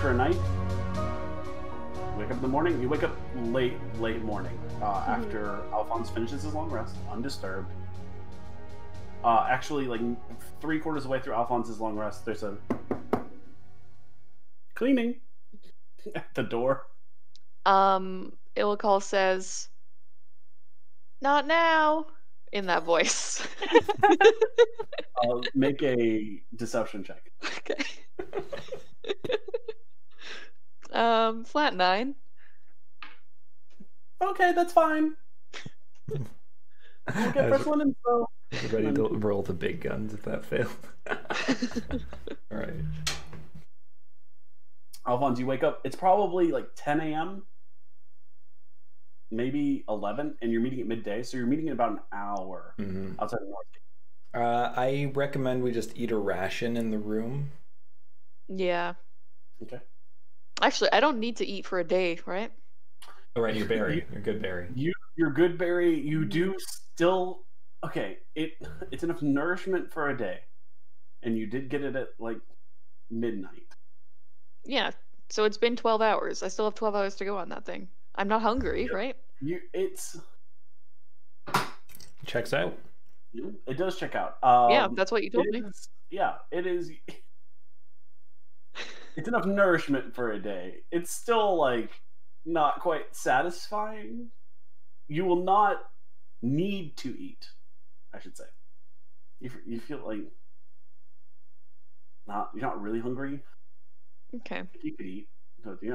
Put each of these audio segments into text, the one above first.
after a night, wake up in the morning. You wake up late morning after Alfonz finishes his long rest, undisturbed. Actually, like 3/4 of the way through Alfonz's long rest, there's a cleaning at the door. Ilikhal says, "Not now," in that voice. Make a deception check. Okay. Flat 9. Okay, that's fine. We'll get first one info. Ready to roll the big guns if that failed. All right. Alfonz, you wake up. It's probably like 10 a.m., maybe 11, and you're meeting at midday. So you're meeting in about an hour outside of North. I recommend we just eat a ration in the room. Yeah. Okay. Actually, I don't need to eat for a day, right? Oh, right, you're berry. You're good berry. You're good berry. You do still... Okay, it's enough nourishment for a day. And you did get it at, like, midnight. Yeah, so it's been 12 hours. I still have 12 hours to go on that thing. I'm not hungry, right? It's... Checks out. It does check out. Yeah, that's what you told me. Yeah, it is... It's enough nourishment for a day. It's still, like, not quite satisfying. You will not need to eat, I should say. You feel like you're not really hungry. Okay. You could eat, but you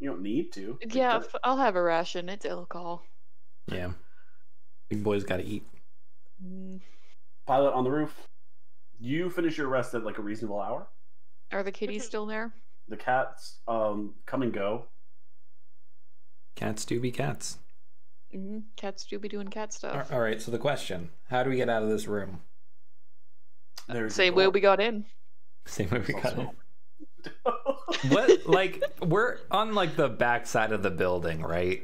don't need to. Yeah, I'll have a ration. It's Ilikhal. Yeah. Big boy's got to eat. Pilot on the roof. You finish your rest at like a reasonable hour. Are the kitties still there? The cats come and go. Cats do be cats. Cats do be doing cat stuff. All right, so the question: how do we get out of this room? Same way we got in. Same way we got in. What? Like, we're on like the back side of the building, right?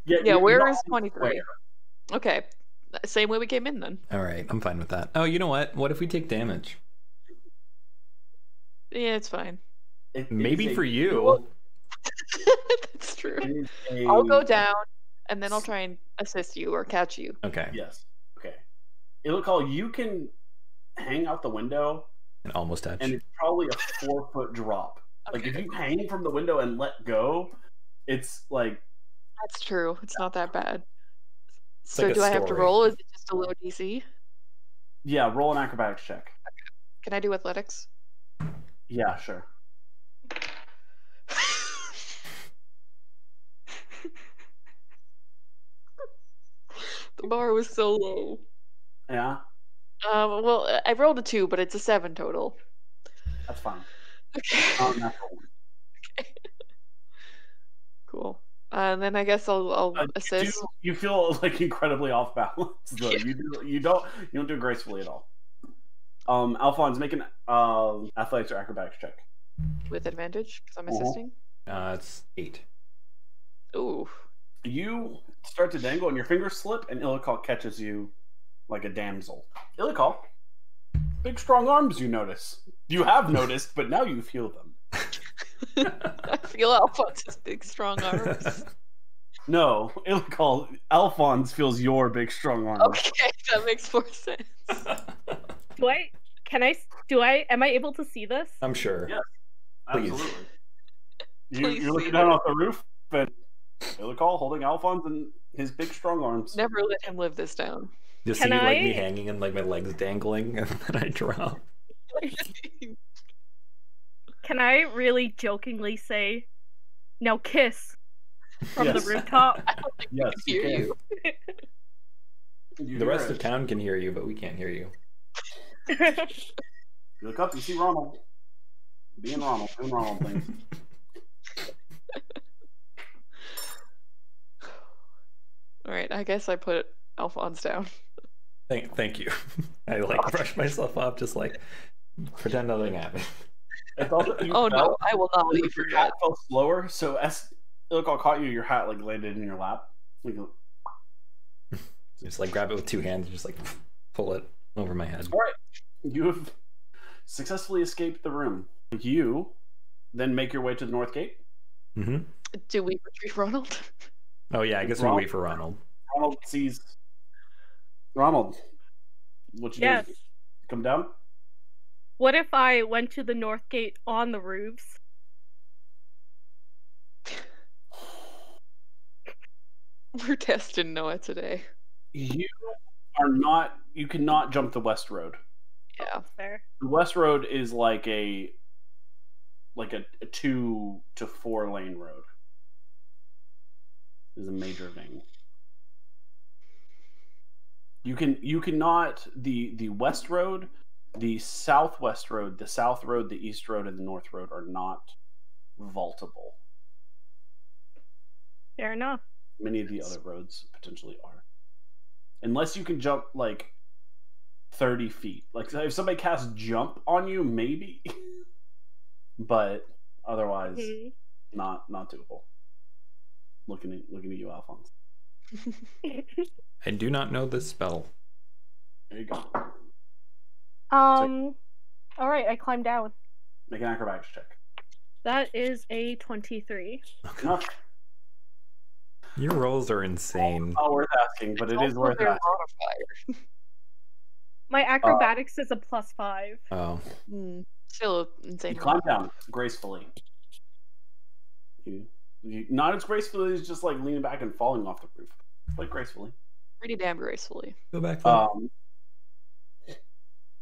Yeah. Where is 23? Okay, same way we came in then. All right, I'm fine with that. Oh, you know what? What if we take damage? Yeah, it's fine. Maybe for you. That's true. I'll go down, and then I'll try and assist you or catch you. Okay. Yes. Okay. Ilikhal, you can hang out the window and almost touch. And it's probably a 4-foot drop. Okay. Like if you hang from the window and let go, it's like... That's true. It's not that bad. It's so like do I have to roll? Is it just a low DC? Yeah, roll an acrobatics check. Okay. Can I do athletics? Yeah, sure. The bar was so low. Yeah? Well, I rolled a 2, but it's a 7 total. That's fine. Okay. Natural 1. Okay. Cool. And then I guess I'll assist. You feel like incredibly off balance, though. You don't do it gracefully at all. Alfonz, make an athletics or acrobatics check. With advantage, because I'm assisting? It's 8. Ooh. You start to dangle and your fingers slip, and Ilikhal catches you like a damsel. Ilikhal, big strong arms you notice. You have noticed, but now you feel them. I feel Alfonz's big strong arms. No, Ilikhal, Alfonz feels your big strong arms. Okay, that makes more sense. Am I able to see this? I'm sure. Yes, absolutely. Please you're looking down off the roof, and Ilikhal holding Alfonz in his big strong arms. Never let him live this down. Just see like me hanging and like my legs dangling, and then I drop. Can I really jokingly say, "Now kiss" from the rooftop? I don't think Yes, we can hear you. The rest of town can hear you, but we can't hear you. You look up, you see Ronald. Being Ronald, doing Ronald things. Alright, I guess I put Alfonz down. Thank you. I like brush myself off, just like pretend nothing happened. No, I will not leave your your hat fell slower, so as Ilikhal caught you, your hat like landed in your lap. Just like grab it with 2 hands and just like pull it over my head. All right, you have successfully escaped the room. You then make your way to the north gate. Mm-hmm. Do we retrieve Ronald? Oh yeah, I guess we wait for Ronald. Ronald sees Ronald. What you Yes. doing? Come down. What if I went to the north gate on the roofs? We're testing Noah today. You are not. You cannot jump the west road. Yeah. Fair. The west road is like a 2 to 4 lane road. Is a major thing. You cannot the west road, the southwest road, the south road, the east road, and the north road are not vaultable. Fair enough. Many of the other roads potentially are. Unless you can jump like 30 feet. Like if somebody casts jump on you, maybe. But otherwise, not doable. Looking at you, Alfonz. I do not know this spell. There you go. All right, I climbed down. Make an acrobatics check. That is a 23. No. Your rolls are insane. Not worth asking, but it is Also worth their asking. modifier. My acrobatics is a +5. Oh. Still insane. You climb down gracefully. You not as gracefully as just like leaning back and falling off the roof, like gracefully. Pretty damn gracefully. Go back.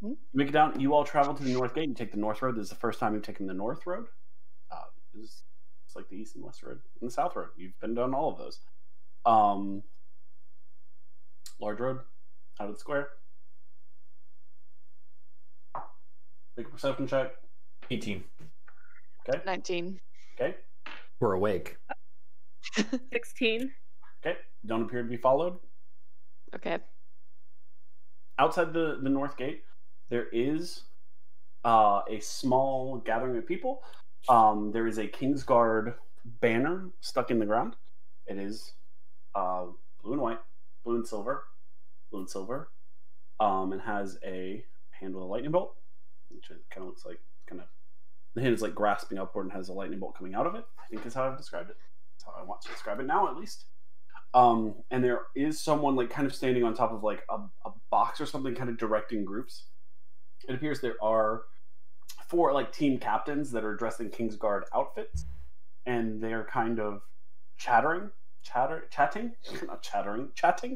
You make it down. You all travel to the north gate. You take the north road. This is the first time you've taken the north road. It's like the east and west road and the south road. You've been down all of those. Large road, out of the square. Make a perception check. 18. Okay. 19. Okay. We're awake. 16. Okay. Don't appear to be followed. Okay. Outside the north gate, there is a small gathering of people. There is a Kingsguard banner stuck in the ground. It is blue and white, blue and silver, and has a hand with a lightning bolt, which it kind of looks like the hand is like grasping upward and has a lightning bolt coming out of it. I think is how I've described it. That's how I want to describe it now, at least. And there is someone like kind of standing on top of like a box or something, kind of directing groups. It appears there are 4 like team captains that are dressed in Kingsguard outfits, and they are kind of chatting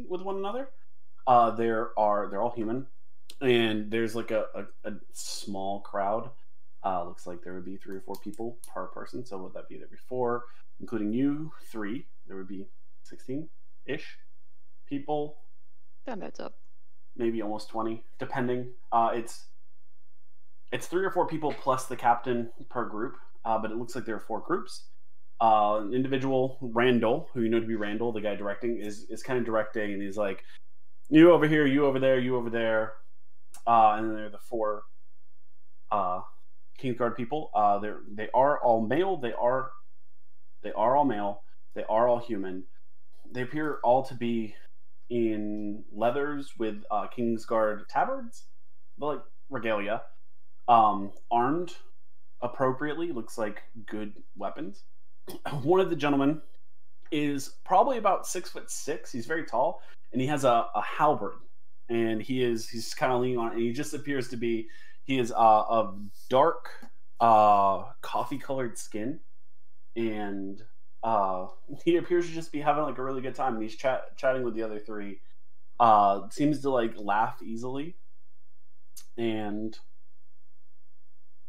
with one another. They're all human, and there's like a small crowd. Looks like there would be 3 or 4 people per person. So would that be there'd be 4, including you, 3. There would be 16-ish people. That adds up. Maybe almost 20, depending. It's 3 or 4 people plus the captain per group, but it looks like there are 4 groups. An individual, Randall, who you know to be Randall, the guy directing, is kind of directing, and he's like, you over here, you over there, you over there. And then there are the 4 Kingsguard people. They are all male. They are all male. They are all human. They appear all to be in leathers with Kingsguard tabards, like regalia, armed appropriately. Looks like good weapons. One of the gentlemen is probably about 6'6". He's very tall, and he has a halberd, and he's kind of leaning on it, and he just appears to be. He is of dark coffee-colored skin, and he appears to just be having like a really good time. And he's chatting with the other 3. Seems to like laugh easily, and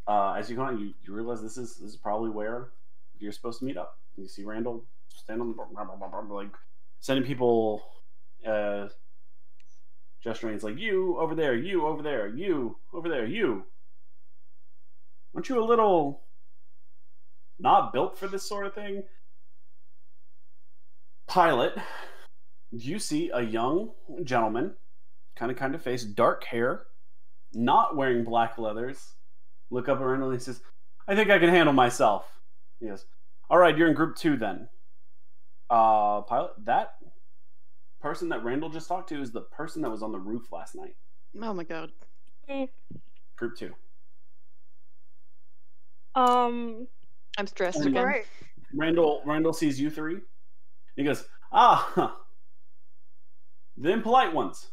as you go on, you realize this is probably where you're supposed to meet up. You see Randall stand on the like sending people gesturing. It's like, you over there, you over there, you over there, you. Aren't you a little not built for this sort of thing? Pilot, you see a young gentleman, kind of face, dark hair, not wearing black leathers. Look up around and he says, I think I can handle myself. He goes, all right, you're in group 2 then. Pilot, that person that Randall just talked to is the person that was on the roof last night. Oh my god. Group 2. I'm stressed again. Right. Randall sees you three. He goes, the impolite ones.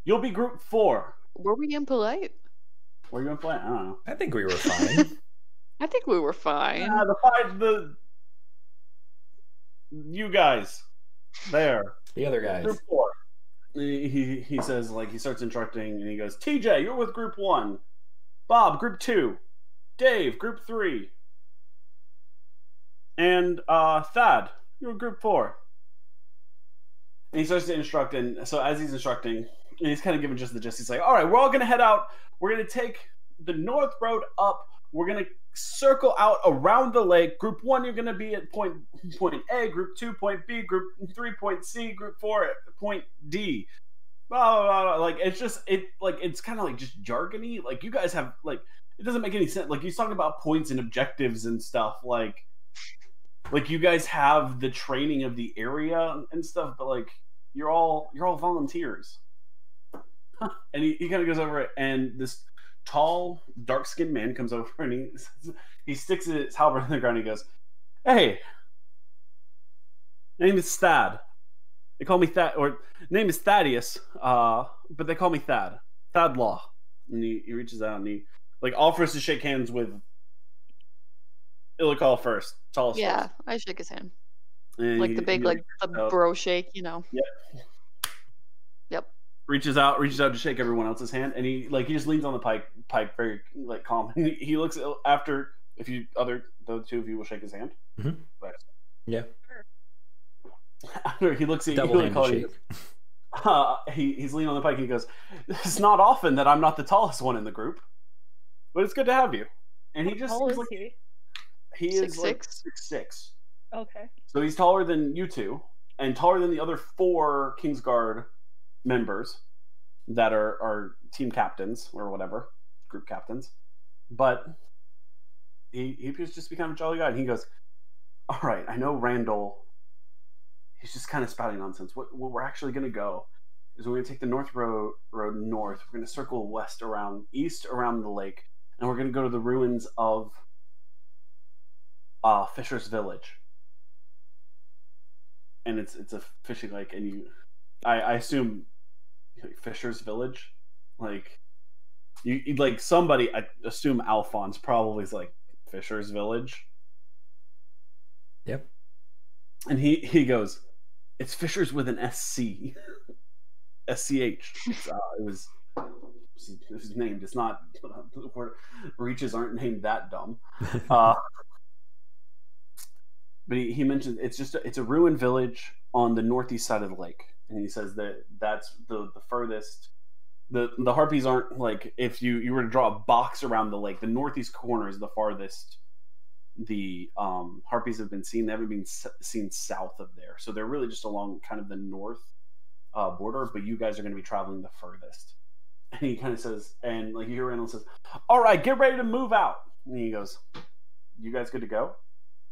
You'll be group 4. Were we impolite? Were you impolite? I don't know. I think we were fine. I think we were fine. You guys. There. The other guys. Group 4. He says, like, he starts instructing, and he goes, TJ, you're with group 1. Bob, group 2. Dave, group 3. And Thad, you're with group 4. And he starts to instruct, and so as he's instructing, and he's kind of giving just the gist. He's like, all right, we're all going to head out. We're going to take the north road up. We're going to circle out around the lake. Group 1, you're going to be at point A. Group 2, point B. Group 3, point C. Group 4, point D. Blah, blah, blah. Like, it's kind of like just jargony. Like, you guys have, like, it doesn't make any sense. Like, he's talking about points and objectives and stuff. Like you guys have the training of the area and stuff, but like you're all volunteers. And he kind of goes over it, and this tall, dark-skinned man comes over, and he sticks his halberd in the ground. And he goes, "Hey, name is Thad. They call me Thad, or name is Thaddeus, but they call me Thad. Thad Law." And he reaches out and he like offers to shake hands with Ilikhal first, tallest. Yeah, first. I shake his hand. And like the big, like the bro shake, you know. Yep. Reaches out to shake everyone else's hand, and he just leans on the pike very like calm. And he looks after the two of you will shake his hand. Mm-hmm. Right. Yeah. After he looks at double handshake. He's leaning on the pike and he goes, "It's not often that I'm not the tallest one in the group, but it's good to have you." And he just How is tall like, is he is 6'6"? like 6'6". Okay. So he's taller than you two, and taller than the other 4 Kingsguard members that are team captains or whatever, group captains. But he appears just to be kind of a jolly guy, and he goes, "All right, I know Randall. He's just kind of spouting nonsense. What we're actually going to go is we're going to take the north road north. We're going to circle east around the lake, and we're going to go to the ruins of Fisher's Village." And it's a fishing lake, and I assume Fisher's Village, like you like somebody. I assume Alfonz probably is like Fisher's Village. Yep. And he goes, "It's Fisher's with an SC, SCH." It was named. It's not. Reaches aren't named that dumb. But he mentions it's a ruined village on the northeast side of the lake, and he says that's the furthest. The Harpies aren't like, if you were to draw a box around the lake, the northeast corner is the farthest. The Harpies have been seen. They haven't been seen south of there, so they're really just along kind of the north border. But you guys are going to be traveling the furthest. And he kind of says, and like you hear Randall says, "All right, get ready to move out." And he goes, "You guys good to go?"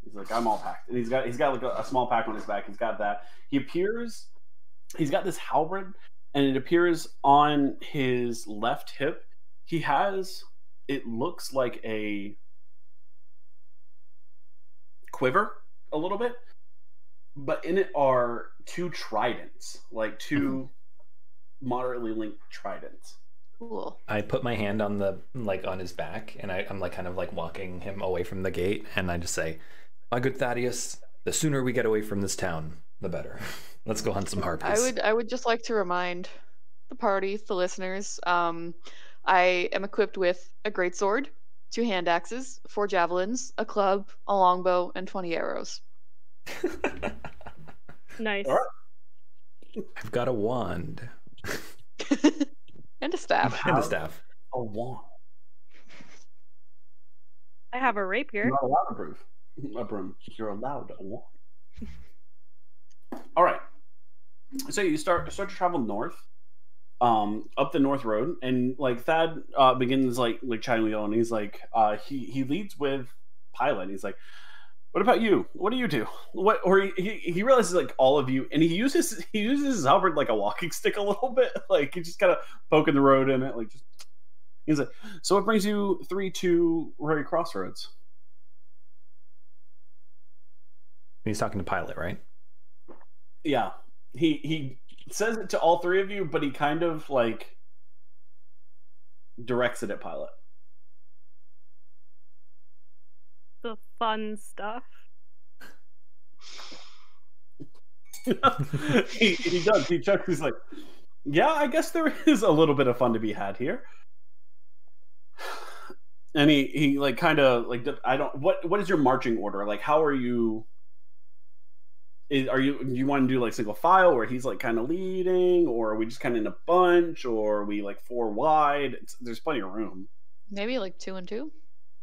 He's like, "I'm all packed." And he's got like a small pack on his back. He's got that. He's got this halberd, and it appears on his left hip. He has, it looks like a quiver a little bit, but in it are 2 tridents, like 2 moderately linked tridents. Cool. I put my hand on on his back, and I'm like kind of like walking him away from the gate, and I just say, "My good Thaddeus, the sooner we get away from this town, the better. Let's go hunt some harpies." I would just like to remind the party, the listeners, I am equipped with a greatsword, 2 hand axes, 4 javelins, a club, a longbow, and 20 arrows. Nice. I've got a wand. And a staff. And a staff. A wand. I have a rapier. You're not allowed a broom. You're allowed a wand. All right. So you start to travel north, up the north road, and like Thad begins like chatting with you, and he's like, he leads with Pilot. He's like, "What about you? What do you do?" Or he realizes like all of you, and he uses his halberd like a walking stick a little bit, like he's just kind of poking the road in it, like just. He's like, "So what brings you 3 to Rory Crossroads?" He's talking to Pilot, right? Yeah. He says it to all three of you, but he kind of like directs it at Pilot. The fun stuff. he does. He chuckles. He's like, yeah, I guess there is a little bit of fun to be had here. And he like kind of like, I don't, what is your marching order? Like, how are you? Do you want to do like single file where he's like kind of leading, or are we just kind of in a bunch, or are we like 4 wide? There's plenty of room. Maybe like 2 and 2.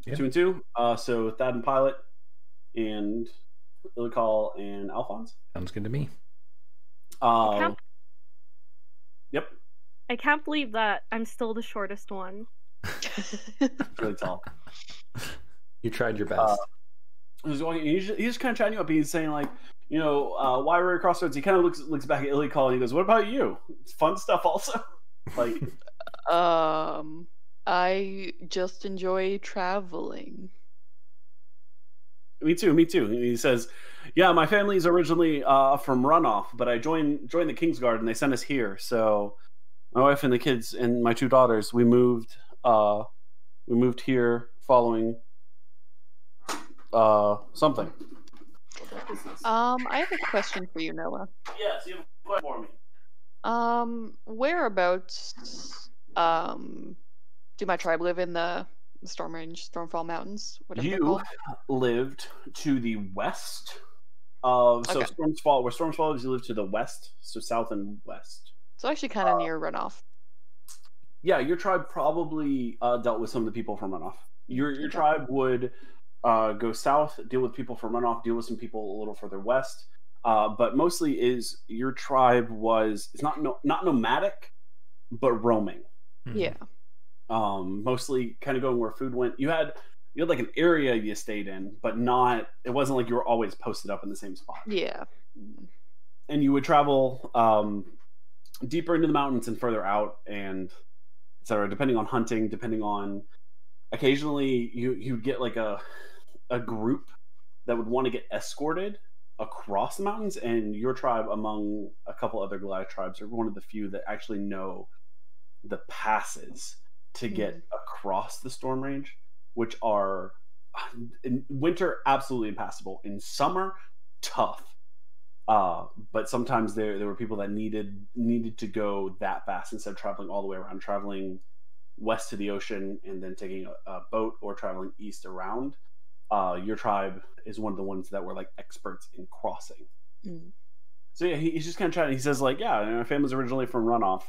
Yeah. 2 and 2. So Thad and Pilot, and Ilikhal and Alfonz. Sounds good to me. Yep. I can't believe that I'm still the shortest one. Really tall. You tried your best. He's just kind of chatting you up. He's saying like, you know, why we're at Crossroads. He kind of looks back at Ilikhal and he goes, "What about you? It's fun stuff also." Like, I just enjoy traveling. Me too. And he says, "Yeah, my family's originally from Runoff, but I joined the Kingsguard and they sent us here. So my wife and the kids and my 2 daughters, we moved here following something." I have a question for you, Noah. Yes, you have a question for me. Whereabouts do my tribe live in the Stormfall Mountains? Whatever they're You called? lived to the west of Okay. Stormfall. Where Stormfall is, you live to the west, so south and west. So actually kind of near Runoff. Yeah, your tribe probably dealt with some of the people from Runoff. Your Okay. tribe would go south, deal with people from Runoff, deal with some people a little further west. But mostly is your tribe it's not nomadic, but roaming. Mhm. Yeah. Mostly kind of going where food went. You had like an area you stayed in, but not. It wasn't like you were always posted up in the same spot. Yeah. And you would travel deeper into the mountains and further out, and etc. Depending on hunting, depending on. Occasionally, you'd get like a group that would want to get escorted across the mountains, and your tribe, among a couple other Goliath tribes, are one of the few that actually know the passes to get across the storm range, which are in winter absolutely impassable. In summer, tough. But sometimes there were people that needed to go that fast instead of traveling all the way around, traveling west to the ocean and then taking a boat, or traveling east around. Your tribe is one of the ones that were like experts in crossing. So yeah, he's just kind of chatting. He says like, yeah, my family's originally from Runoff.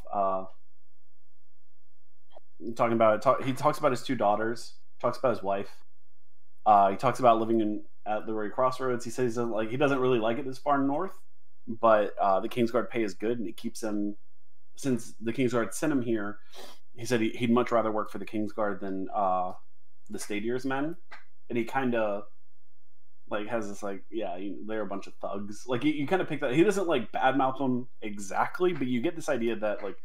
Talking about it, he talks about his 2 daughters, talks about his wife. He talks about living at the very crossroads. He says he doesn't really like it this far north, but the Kingsguard pay is good, and it keeps him. Since the Kingsguard sent him here, he said he'd much rather work for the Kingsguard than the Stadier's men. And he kind of like has this like, yeah, they're a bunch of thugs. Like you kind of pick that. He doesn't like badmouth them exactly, but you get this idea that like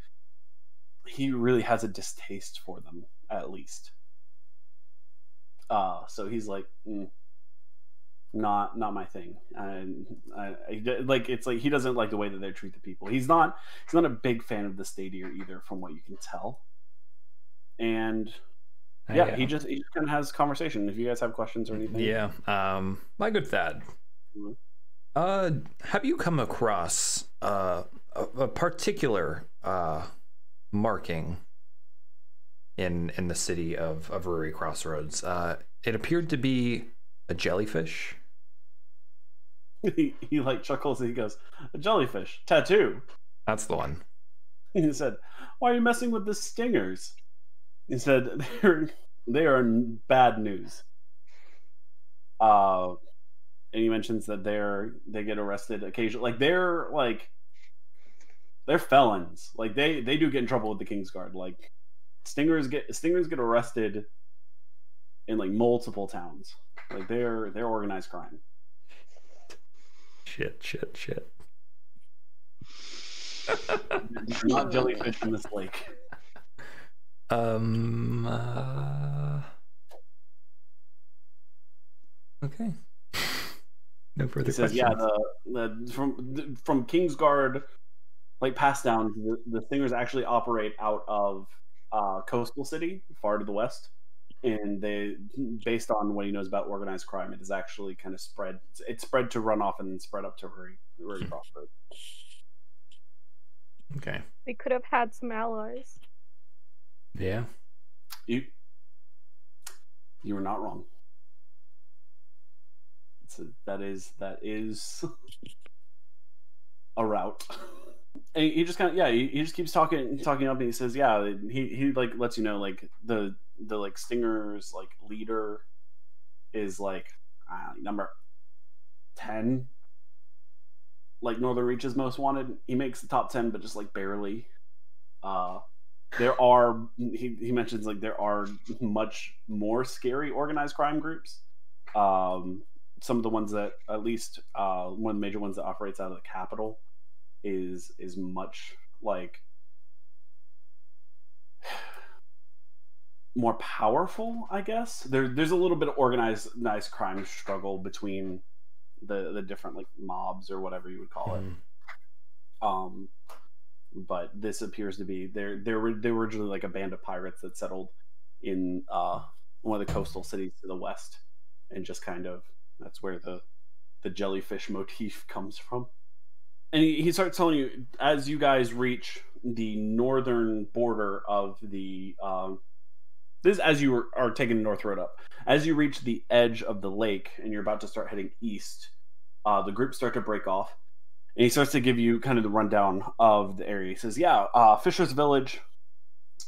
he really has a distaste for them, at least. So he's like, not my thing. And I like, it's like he doesn't like the way that they treat the people. He's not a big fan of the Stadier either, from what you can tell. And yeah, he just kind of has conversation. If you guys have questions or anything. Yeah. My good Thad. Have you come across a particular marking in the city of Ruri Crossroads? It appeared to be a jellyfish. He like chuckles and he goes, "A jellyfish tattoo." That's the one. He said, "Why are you messing with the stingers?" He said, "They are bad news." And he mentions that they get arrested occasionally. They're felons. Like they do get in trouble with the Kingsguard. Like stingers get arrested in like multiple towns. Like they're organized crime. Shit. Not jellyfish in this lake. Okay. No further He says, questions. yeah, from Kingsguard, like past down, the Stingers actually operate out of Coastal City, far to the west, and they, based on what he knows about organized crime, it is actually kind of spread. It's spread to Runoff and then spread up to Hurry Crossroads. Okay. They could have had some allies. Yeah. You were not wrong. That is a route. And he just kind of he just keeps talking up, and he says, yeah, he like lets you know, like the like Stingers like leader is like number 10, like Northern Reach's most wanted. He makes the top 10, but just like barely. There are, he mentions, like there are much more scary organized crime groups. Some of the ones that, at least one of the major ones that operates out of the capital is much like more powerful, I guess. There's a little bit of organized crime struggle between the different like mobs or whatever you would call it. But this appears to be they were originally like a band of pirates that settled in one of the coastal cities to the west, and just kind of that's where the jellyfish motif comes from. And he starts telling you, as you guys reach the northern border of the this, as you are taking the North Road up, as you reach the edge of the lake and you're about to start heading east, the groups start to break off. And he starts to give you kind of the rundown of the area. He says, yeah, Fisher's Village,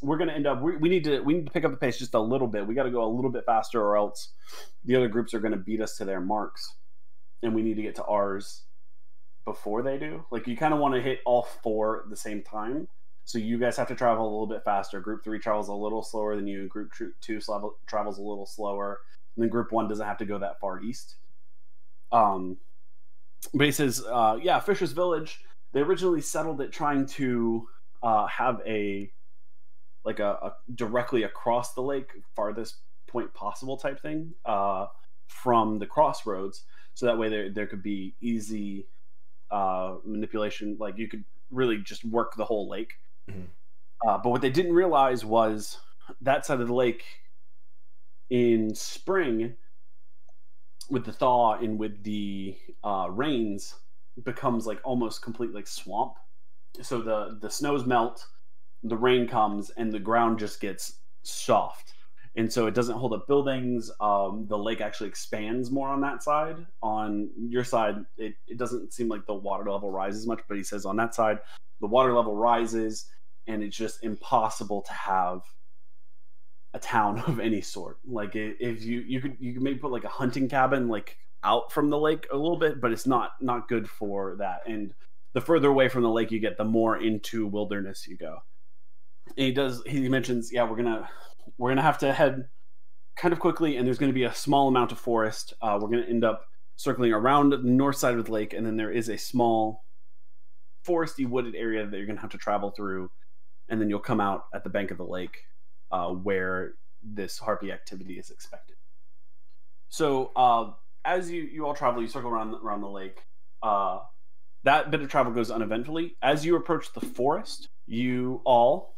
we're going to end up, we need to pick up the pace just a little bit. We got to go a little bit faster, or else the other groups are going to beat us to their marks. And we need to get to ours before they do. Like, you kind of want to hit all 4 at the same time. So you guys have to travel a little bit faster. Group 3 travels a little slower than you. Group 2 travels a little slower. And then Group 1 doesn't have to go that far east. But he says, yeah, Fisher's Village, they originally settled it trying to have a directly across the lake, farthest point possible type thing from the crossroads. So that way there could be easy manipulation. Like, you could really just work the whole lake. Mm-hmm. But what they didn't realize was that side of the lake in spring, with the thaw and with the rains, becomes like almost complete like swamp. So the snows melt, the rain comes, and the ground just gets soft. And so it doesn't hold up buildings. The lake actually expands more on that side. On your side, it doesn't seem like the water level rises much, but he says on that side, the water level rises, and it's just impossible to have a town of any sort. Like, if you could maybe put like a hunting cabin like out from the lake a little bit, but it's not good for that. And the further away from the lake you get, the more into wilderness you go. And he mentions, yeah, we're gonna have to head kind of quickly, and there's going to be a small amount of forest. We're going to end up circling around the north side of the lake, and then there is a small foresty wooded area that you're going to have to travel through, and then you'll come out at the bank of the lake where this harpy activity is expected. So as you all travel, you circle around the lake. That bit of travel goes uneventfully. As you approach the forest, you all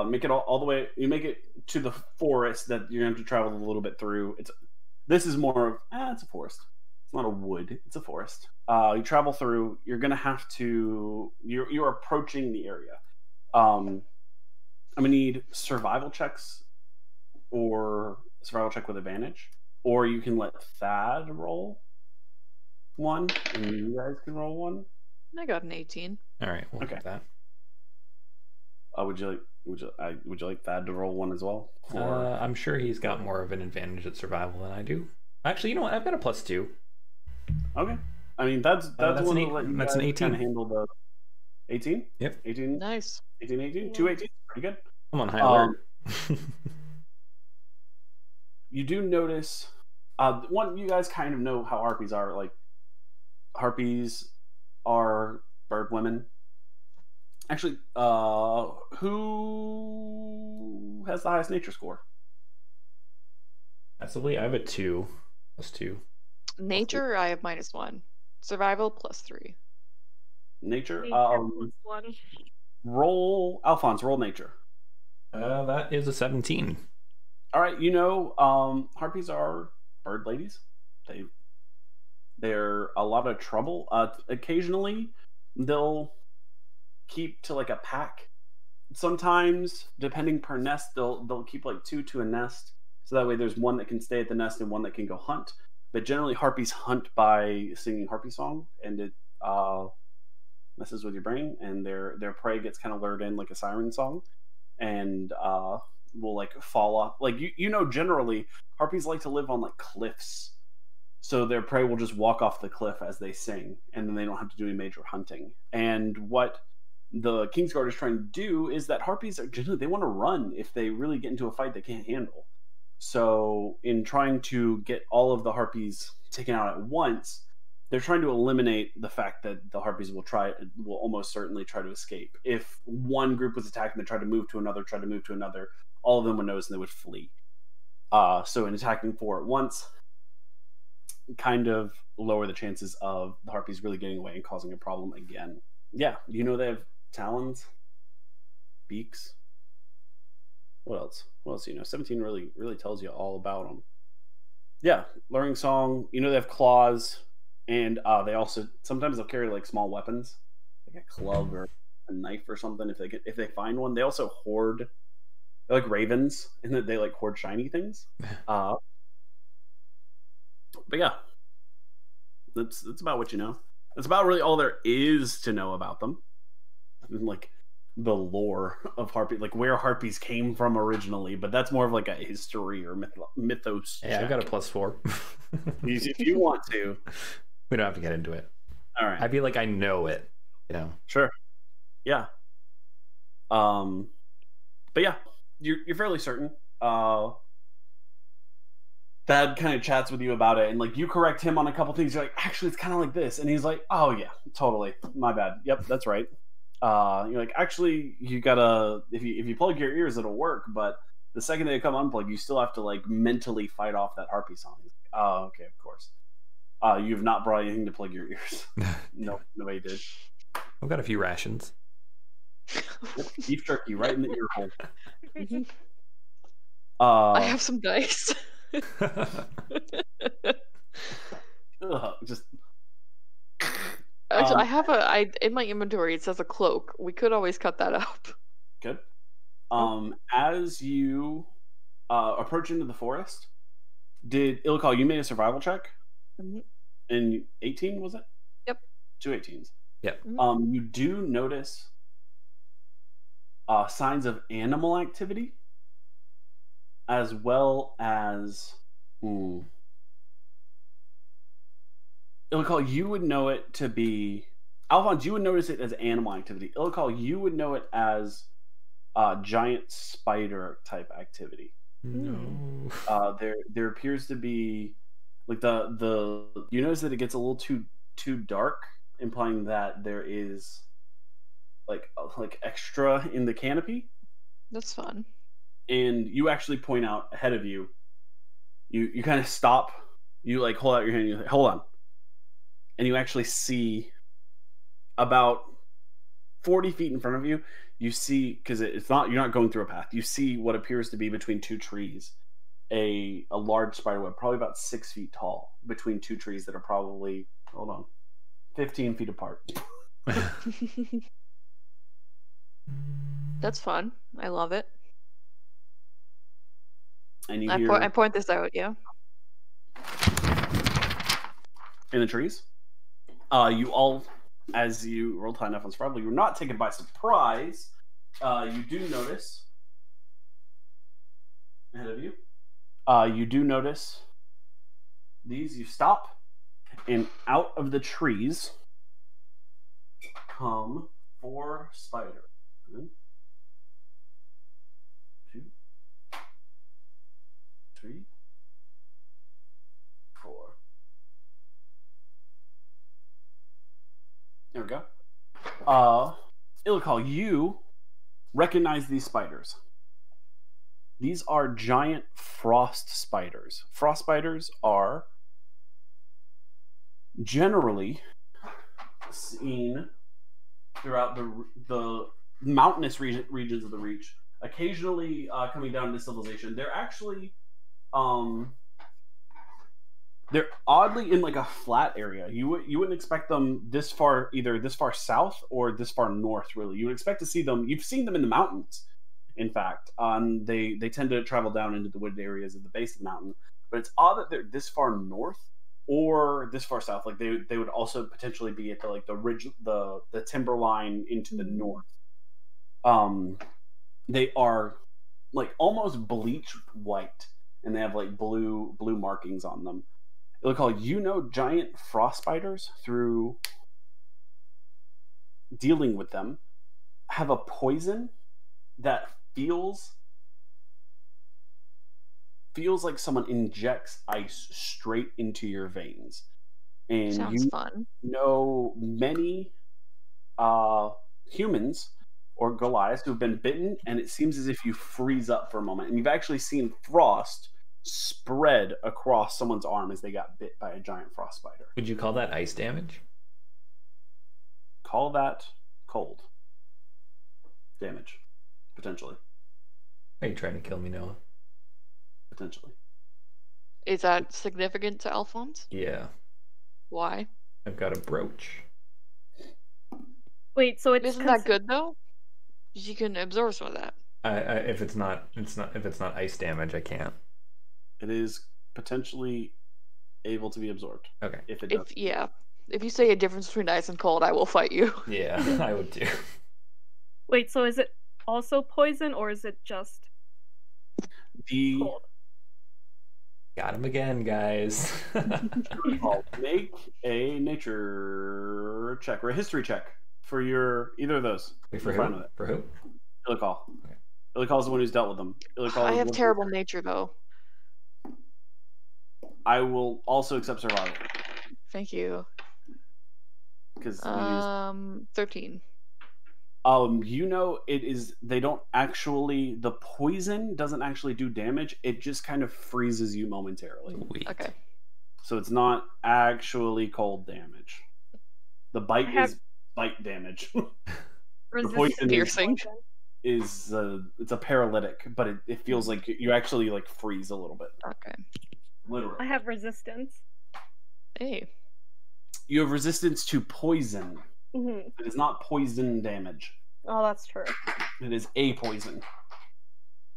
make it all the way. You make it to the forest that you're going to have to travel a little bit through. This is more of it's a forest. It's not a wood. It's a forest. You travel through. You're going to have to. You're approaching the area. I'm gonna need survival checks, or survival check with advantage, or you can let Thad roll one, and you guys can roll one. I got an 18. All right, we'll Okay. do that. Would you like Thad to roll one as well? I'm sure he's got more of an advantage at survival than I do. Actually, you know what? I've got a +2. Okay. I mean, that's one an to let you that's guys an 18. kind of handle the 18. Yep. 18. Nice. 18. 2 18. Pretty good. I'm on high alert. You do notice one. You guys kind of know how harpies are. Like, harpies are bird women. Actually, who has the highest nature score? Possibly, I have a 2 +2. Nature, I have -1. Survival +3. Nature. Nature +1. Roll Alfonz. Roll nature. That is a 17. All right. Harpies are bird ladies. They're a lot of trouble. Occasionally, they'll keep to like a pack. Sometimes, depending per nest, they'll keep like two to a nest, so that way there's one that can stay at the nest and one that can go hunt. But generally, harpies hunt by singing harpy song, and it messes with your brain, and their prey gets kind of lured in like a siren song, and will like fall off. Like generally, harpies like to live on like cliffs, so their prey will just walk off the cliff as they sing, and then they don't have to do any major hunting. And what the Kingsguard is trying to do is that harpies are generally, they want to run if they really get into a fight they can't handle. So in trying to get all of the harpies taken out at once, they're trying to eliminate the fact that the harpies will almost certainly try to escape. If one group was attacked and they tried to move to another, all of them would notice and they would flee. So in attacking 4 at once, kind of lower the chances of the harpies really getting away and causing a problem again. Yeah, they have talons, beaks. What else? 17 really tells you all about them. Yeah, luring song. They have claws, and they also sometimes they'll carry like small weapons, like a club or a knife or something. If they find one, they also hoard. They're like ravens, in that they like hoard shiny things. But yeah, that's about what you know. That's about really all there is to know about them. Like the lore of harpy, like where harpies came from originally, but that's more of like a history or mythos. Yeah, check. I got a +4. If you want to. We don't have to get into it. All right. I feel like I know it, Sure. Yeah. But yeah, you're fairly certain. Dad kind of chats with you about it, and like you correct him on a couple things. You're like, actually, it's kind of like this, and he's like, oh yeah, totally, my bad. Yep, that's right. You're like, actually, you gotta if you plug your ears, it'll work. But the second they come unplugged, you still have to like mentally fight off that harpy song. Like, oh, okay, of course. You've not brought anything to plug your ears. No, nobody did. I've got a few rations. Beef jerky right in the ear hole. Mm-hmm. I have some dice. Just actually, I have in my inventory. It says a cloak. We could always cut that up. Good. As you approach into the forest, did Ilikhal, you made a survival check? Mm-hmm. In 18, was it? Yep. 2 18s. Yep. Mm-hmm. You do notice signs of animal activity, as well as Ilikhal, you would know it to be Alfonz. You would notice it as animal activity. Ilikhal, you would know it as giant spider type activity. No. There appears to be like the you notice that it gets a little too dark, implying that there is like extra in the canopy. That's fun. And you actually point out ahead of you. You kind of stop. You like hold out your hand. And you like, hold on. And you actually see about 40 feet in front of you. You see, because you're not going through a path. You see what appears to be between 2 trees, a large spider web, probably about 6 feet tall, between 2 trees that are probably 15 feet apart. That's fun. I love it. And you I point this out, yeah. In the trees. You all, as you rolled high enough on survival, you're not taken by surprise. You do notice ahead of you. You do notice these. You stop, and out of the trees come 4 spiders. 1, 2, 3, 4. There we go. Ilikhal, you recognize these spiders. These are giant frost spiders. Frost spiders are generally seen throughout the mountainous regions of the Reach, occasionally coming down into civilization. They're actually they're oddly in like a flat area. You wouldn't expect them this far, either this far south or this far north. Really, you would expect to see them. You've seen them in the mountains, in fact. They tend to travel down into the wooded areas at the base of the mountain. But it's odd that they're this far north or this far south. Like they would also potentially be at the like the ridge, the timberline into the north. They are like almost bleached white, and they have like blue markings on them. Ilikhal, giant frost spiders, through dealing with them, have a poison that feels like someone injects ice straight into your veins. And Sounds fun. Many humans or Goliaths who've been bitten, and it seems as if you freeze up for a moment. And you've actually seen frost spread across someone's arm as they got bit by a giant frost spider. Would you call that ice damage? Call that cold damage, potentially. Are you trying to kill me, Noah? Potentially. Is that significant to Alfonz? Yeah. Why? I've got a brooch. Wait, so it's Isn't that good though? You can absorb some of that. If it's not ice damage, I can't. It is potentially able to be absorbed. Okay. If it does. If you say a difference between ice and cold, I will fight you. Yeah, I would too. Wait, so is it also poison or is it just cold? Got him again, guys. Make a nature check or a history check for either of those. Wait, for who? For who? Ilikhal. Okay. Ilikhal's the one who's dealt with them. I have terrible nature though. I will also accept survival. Thank you. Because 13. It is. They don't actually. The poison doesn't actually do damage. It just kind of freezes you momentarily. Sweet. Okay. So it's not actually cold damage. The bite is bite damage. The poison piercing is it's a paralytic, but it feels like you actually like freeze a little bit. Okay. Literally. I have resistance. Hey. You have resistance to poison. Mm-hmm. It is not poison damage. Oh, that's true. It is a poison.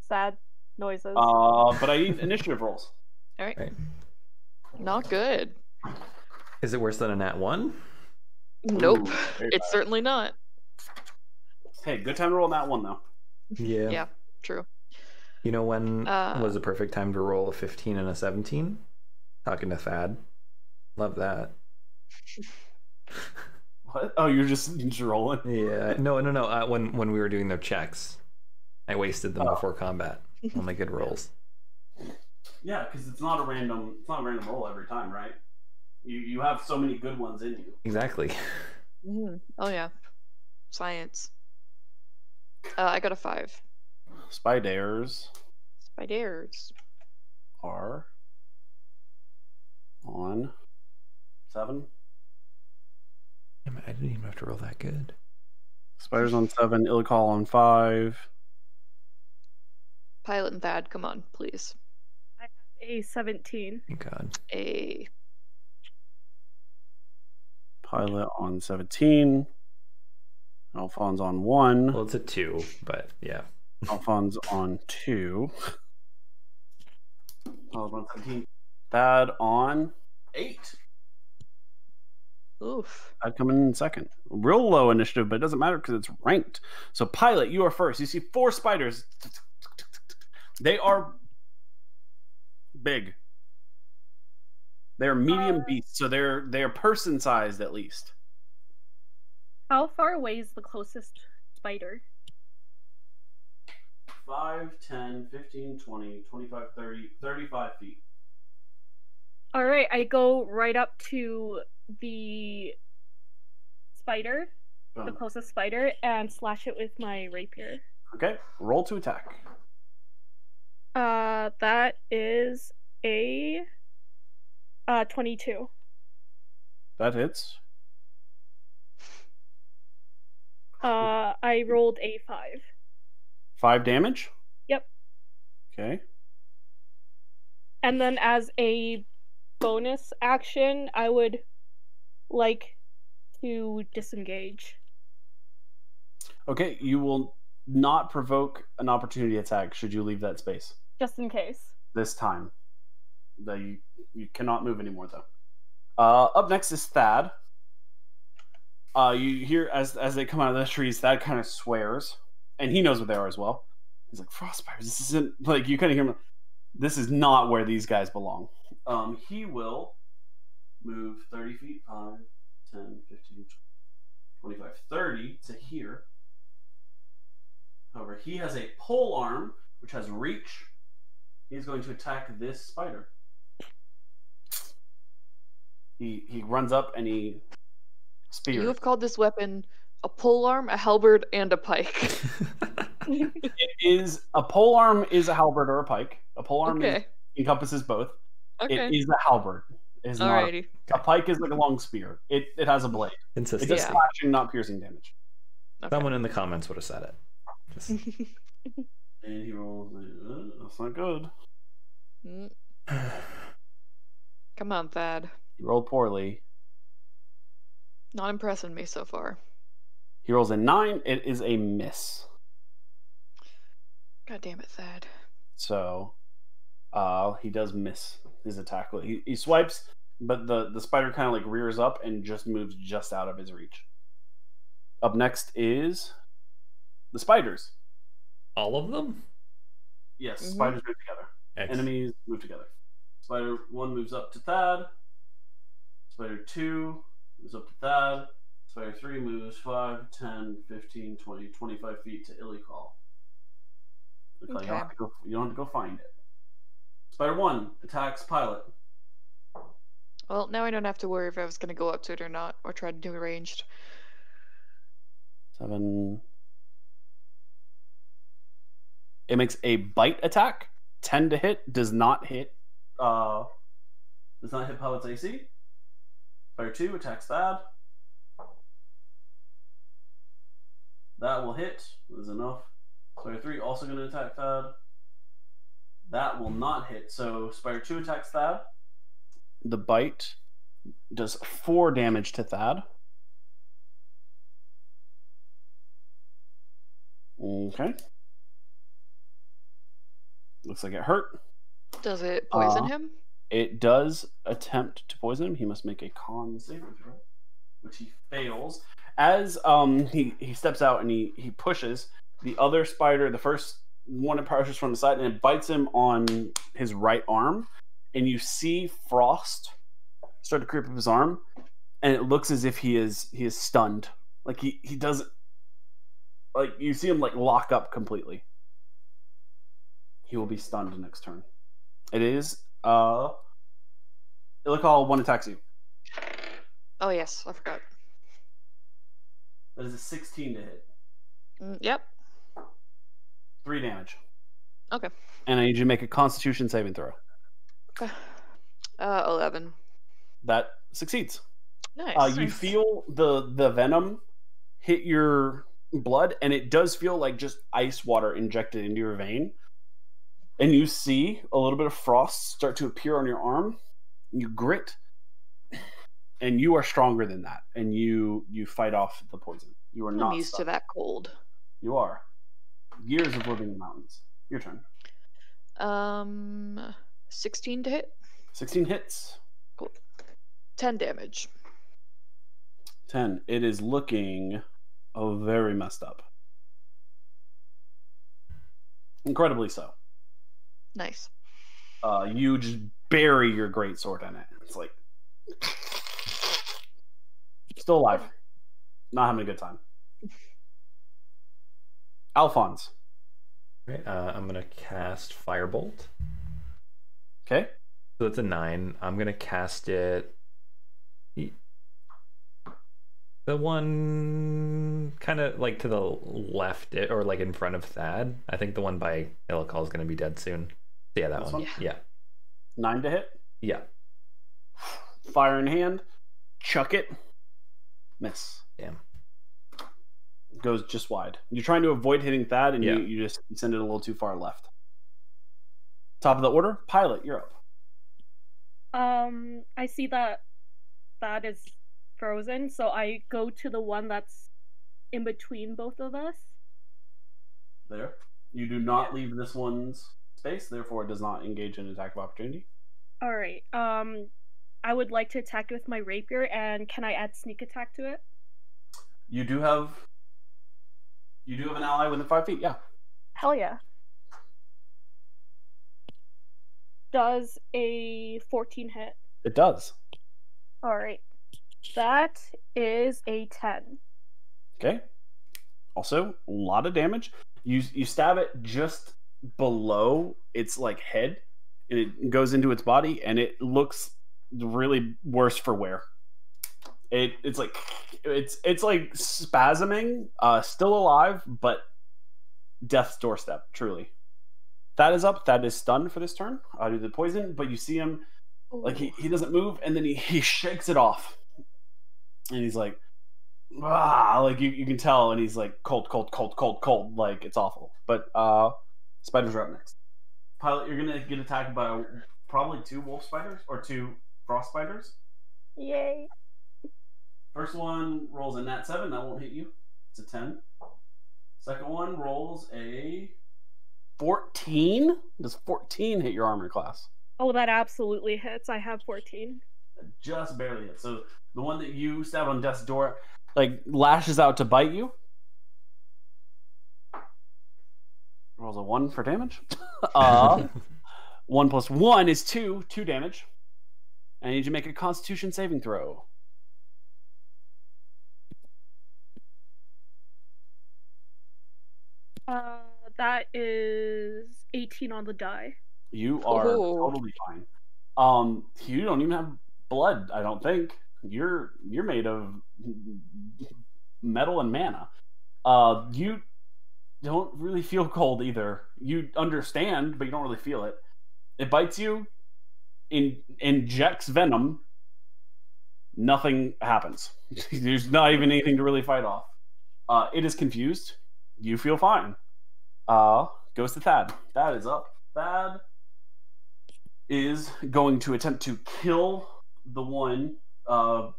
Sad noises. But I need initiative rolls. All right. Not good. Is it worse than a nat 1? Nope. Ooh, It's certainly not. Hey, good time to roll that one though. Yeah. Yeah, true. You know when was the perfect time to roll a 15 and a 17? Talking to Thad. Love that. What? Oh, you're just rolling? Yeah. No. When we were doing their checks, I wasted them before combat. All my good rolls. Yeah, because it's not a random roll every time, right? You have so many good ones in you. Exactly. Mm-hmm. Oh yeah. Science. I got a 5. Spiders are on 7. Damn it, I didn't even have to roll that good. Spiders on 7. Ilikhal on 5. Pilot and Thad, come on, please. I have a 17. Thank God. A Pilot on 17. Alfonz on 1. Well, it's a 2, but yeah. Alfonz on 2. Pilot on 17. Thad on 8. oof. I'd come in second. Real low initiative, but it doesn't matter because it's ranked. So, Pilot, you are first. You see 4 spiders. They are big. They're medium beasts, so they're person-sized at least. How far away is the closest spider? 5, 10, 15, 20, 25, 30, 35 feet. Alright, I go right up to the spider, the closest spider, and slash it with my rapier. Okay, roll to attack. That is a 22. That hits. I rolled a 5. 5 damage? Yep. Okay. And then as a bonus action, I would like to disengage. Okay, you will not provoke an opportunity attack should you leave that space. Just in case. This time. You cannot move anymore, though. Up next is Thad. You hear as they come out of the trees, Thad kind of swears, and he knows what they are as well. He's like, Frostbite, this isn't, like, you kind of hear him, this is not where these guys belong. He will move 30 feet, 5, 10, 15, 25, 30 to here. However, he has a pole arm, which has reach. He's going to attack this spider. He runs up and he spears. You have called this weapon a polearm, a halberd, and a pike. It is a polearm is a halberd or a pike. A polearm encompasses both. Okay. It is a halberd. It is not a pike is like a long spear. It has a blade. It does slashing, not piercing damage. Okay. Someone in the comments would have said it. Just... And he rolls. That's not good. Come on, Thad. He rolled poorly. Not impressing me so far. He rolls a 9. It is a miss. God damn it, Thad. So, he does miss his attack. He swipes, but the spider kind of like rears up and just moves just out of his reach. Up next is the spiders. All of them? Yes, spiders move together. Excellent. Enemies move together. Spider 1 moves up to Thad. Spider 2 moves up to Thad. Spider 3 moves 5, 10, 15, 20, 25 feet to Ilikhal. Okay. You don't have to go find it. Spider 1 attacks Pilot. Well, now I don't have to worry if I was going to go up to it or not, or try to do ranged. 7. It makes a bite attack. 10 to hit. Does not hit Pilot's AC. Spider 2 attacks Thad. That will hit. That is enough. Spider 3 also going to attack Thad. That will not hit. So Spider 2 attacks Thad. The bite does 4 damage to Thad. Okay. Looks like it hurt. Does it poison him? It does attempt to poison him. He must make a con saving throw, which he fails. As he steps out and he pushes, the other spider, the first one, it pushes from the side and it bites him on his right arm. And you see frost start to creep up his arm, and it looks as if he is stunned. Like he doesn't, like, you see him like lock up completely. He will be stunned next turn. It is Ilikhal, 1 attacks you. Oh yes, I forgot. That is a 16 to hit. Yep. 3 damage. Okay. And I need you to make a Constitution saving throw. 11. That succeeds. Nice. You feel the venom hit your blood, and it does feel like just ice water injected into your vein. And you see a little bit of frost start to appear on your arm. You grit, and you are stronger than that. And you fight off the poison. You are not. I'm used to that cold. You are. Years of living in the mountains. Your turn. 16 to hit. 16 hits. Cool. 10 damage. 10. It is looking very messed up. Incredibly so. Nice. You just bury your greatsword in it. It's like still alive. Not having a good time. Alfonz. Right, I'm gonna cast Firebolt. Okay. So that's a 9. I'm gonna cast it. The one kind of like to the left, or like in front of Thad. I think the one by Ilikhal is gonna be dead soon. So yeah, that one. Yeah. 9 to hit. Yeah. Fire in hand. chuck it. Miss. Damn. Goes just wide. You're trying to avoid hitting Thad, and Yeah. you just send it a little too far left. Top of the order, Pilot, you're up. I see that Thad is frozen, so I go to the one that's in between both of us. There. You do not leave this one's space, therefore it does not engage in attack of opportunity. Alright, I would like to attack with my rapier, and can I add sneak attack to it? You do have an ally within 5 feet, yeah. Hell yeah. Does a 14 hit? It does. Alright. That is a 10. Okay. Also, a lot of damage. You stab it just below its like head, and it goes into its body, and it looks really worse for wear. It's like spasming, still alive, but death's doorstep, truly. That is up. That is stunned for this turn due to the poison, but you see him like he doesn't move, and then he shakes it off, and he's like, like you can tell, and he's like cold, like it's awful. But spiders are up next. Pilot, you're gonna get attacked by probably 2 wolf spiders or 2 frost spiders. Yay. First one rolls a nat 7, that won't hit you. It's a 10. Second one rolls a 14. Does 14 hit your armor class? Oh, that absolutely hits. I have 14. Just barely hit. So the one that you stab on death's door like lashes out to bite you. Rolls a 1 for damage. 1 plus 1 is 2 damage. And I need you to make a Constitution saving throw. That is 18 on the die. You are totally fine. You don't even have blood, I don't think. You're made of metal and mana. You don't really feel cold either. You understand, but you don't really feel it. It bites you, injects venom. Nothing happens. There's not even anything to really fight off. It is confused. You feel fine. Goes to Thad. Thad is up. Thad is going to attempt to kill the one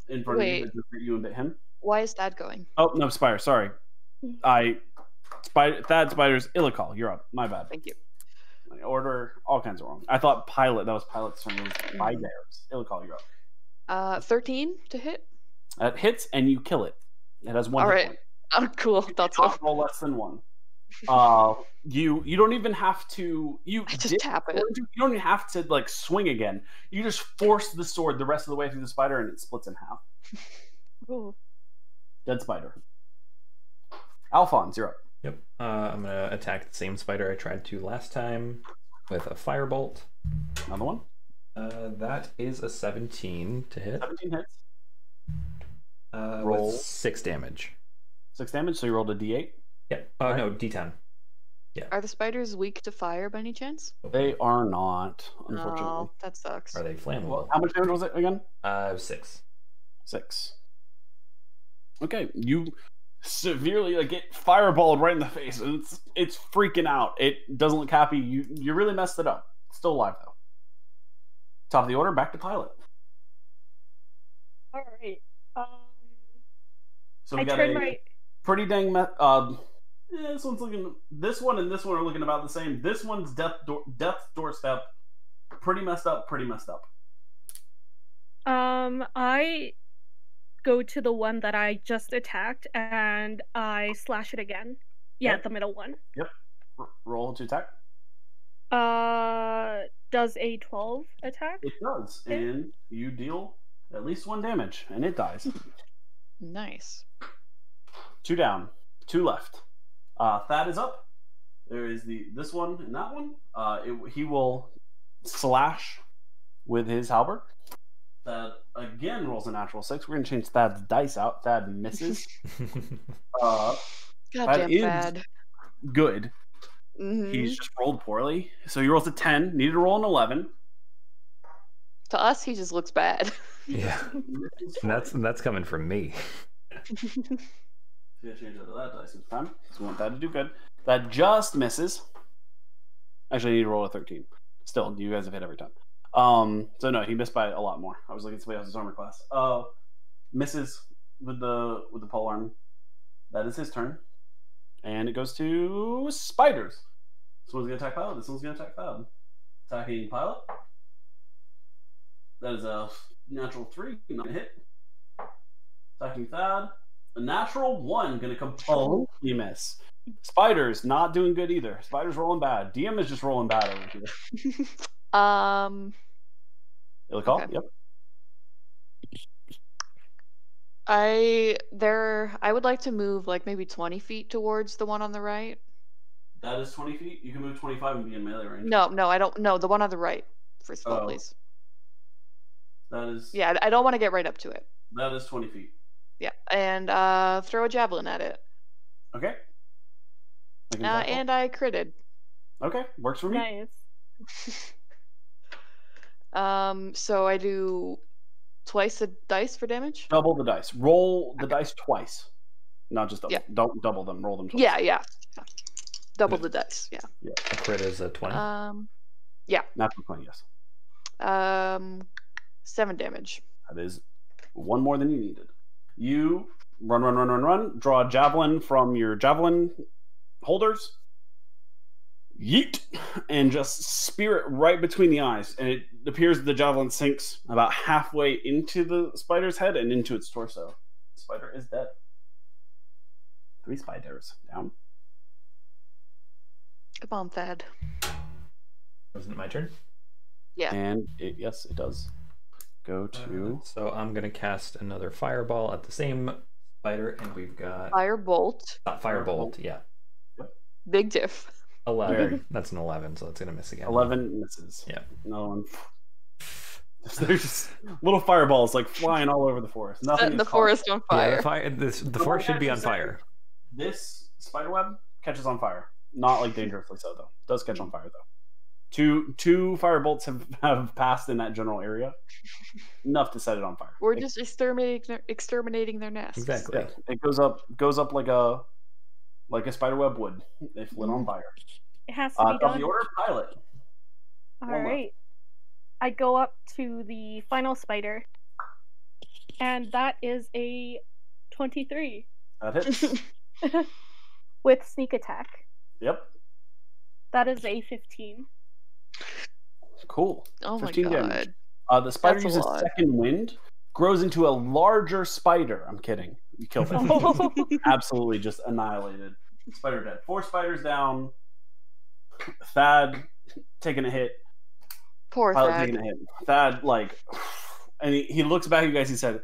in front of you that just hit you and bit him. Why is Thad going? Oh no, Spire. Sorry, Thad, Spiders, Ilikhal. You're up. My bad. Thank you. My order, all kinds of wrong. I thought Pilot. That was Pilot's turn. It was Spiders. Ilikhal, you're up. 13 to hit. That hits and you kill it. It has 1 All hit right. point. Oh, cool. That's all. Roll less than 1. You don't even have to. I just tap it. You don't even have to like swing again. You just force the sword the rest of the way through the spider, and it splits in half. Ooh. Dead spider. Alfonz, you're up. Yep. I'm gonna attack the same spider I tried to last time with a firebolt. Another one. That is a 17 to hit. 17 hits. Roll 6 damage. 6 damage. So you rolled a d8. Yep. Oh no, D10. Are the spiders weak to fire by any chance? They are not, unfortunately. Oh, that sucks. Are they flammable? Well, how much damage was it again? 6. 6. Okay, you severely get fireballed right in the face, and it's freaking out. It doesn't look happy. You really messed it up. Still alive though. Top of the order, back to Pilot. All right. So we I got turn a my. pretty dang this one's looking. This one and this one are looking about the same. This one's death doorstep. Pretty messed up. I go to the one that I just attacked and I slash it again. Yeah, Yep. the middle one. Yep. Roll to attack. Does a 12 attack? It does, and you deal at least 1 damage, and it dies. Nice. 2 down, 2 left. Thad is up. There is this one and that one. He will slash with his halberd. Thad again rolls a natural 6. We're gonna change Thad's dice out. Thad misses. Goddamn is Thad. Good. Mhm. He's just rolled poorly, so he rolls a 10. Needed to roll an 11. To us, he just looks bad. Yeah, and that's coming from me. Yeah, change out of that dice this time. So we want that to do good. That just misses. Actually, I need to roll a 13. Still, you guys have hit every time. So no, he missed by a lot more. I was looking at somebody else's armor class. Misses with the polearm. That is his turn. And it goes to spiders. This one's gonna attack Pilot. This one's gonna attack Thad. Attacking Pilot. That is a natural 3, not gonna hit. Attacking Thad. A natural 1, gonna completely miss. Spiders not doing good either. Spiders rolling bad. DM is just rolling bad over here. Ilikhal? Okay. Yep. I would like to move like maybe 20 feet towards the one on the right. That is 20 feet. You can move 25 and be in melee range. No, I don't. No, the one on the right. First of all, please. That is. Yeah, I don't want to get right up to it. That is 20 feet. Yeah, and throw a javelin at it. Okay. And I critted. Okay, works for me. Nice. So I do twice the dice for damage. Double the dice. Roll the dice twice, not just double. Yeah. Don't double them. Roll them twice. Yeah. Double the dice. Yeah. A crit is a 20. Yeah. Natural 20. Yes. 7 damage. That is 1 more than you needed. You run. Draw a javelin from your javelin holders. Yeet! And just spear it right between the eyes. And it appears the javelin sinks about halfway into the spider's head and into its torso. The spider is dead. 3 spiders down. Come on, Thad. Wasn't it my turn? Yeah. And yes, it does. Go to. So I'm gonna cast another fireball at the same spider, and we've got Firebolt. firebolt. Yeah, Big diff. 11. That's an 11, so it's gonna miss again. 11 misses. Yeah. No one. There's just little fireballs like flying all over the forest. Nothing. The forest on fire. Yeah, the forest should be on fire. This spiderweb catches on fire. Not like dangerously so though. Does catch on fire though. Two firebolts have passed in that general area. Enough to set it on fire. We're just exterminating their nest. Exactly. Yeah, it goes up like a spiderweb would. They lit on fire. It has to be done. The order Pilot. All right. I go up to the final spider, and that is a 23. That hits. With sneak attack. Yep. That is a 15. Cool. Oh my 15 god. damage. The spider uses second wind, grows into a larger spider. I'm kidding. You killed it. Absolutely just annihilated. Spider dead. 4 spiders down. Thad taking a hit. Poor Pilot Thad. taking a hit. Thad, and he looks back at you guys, he says,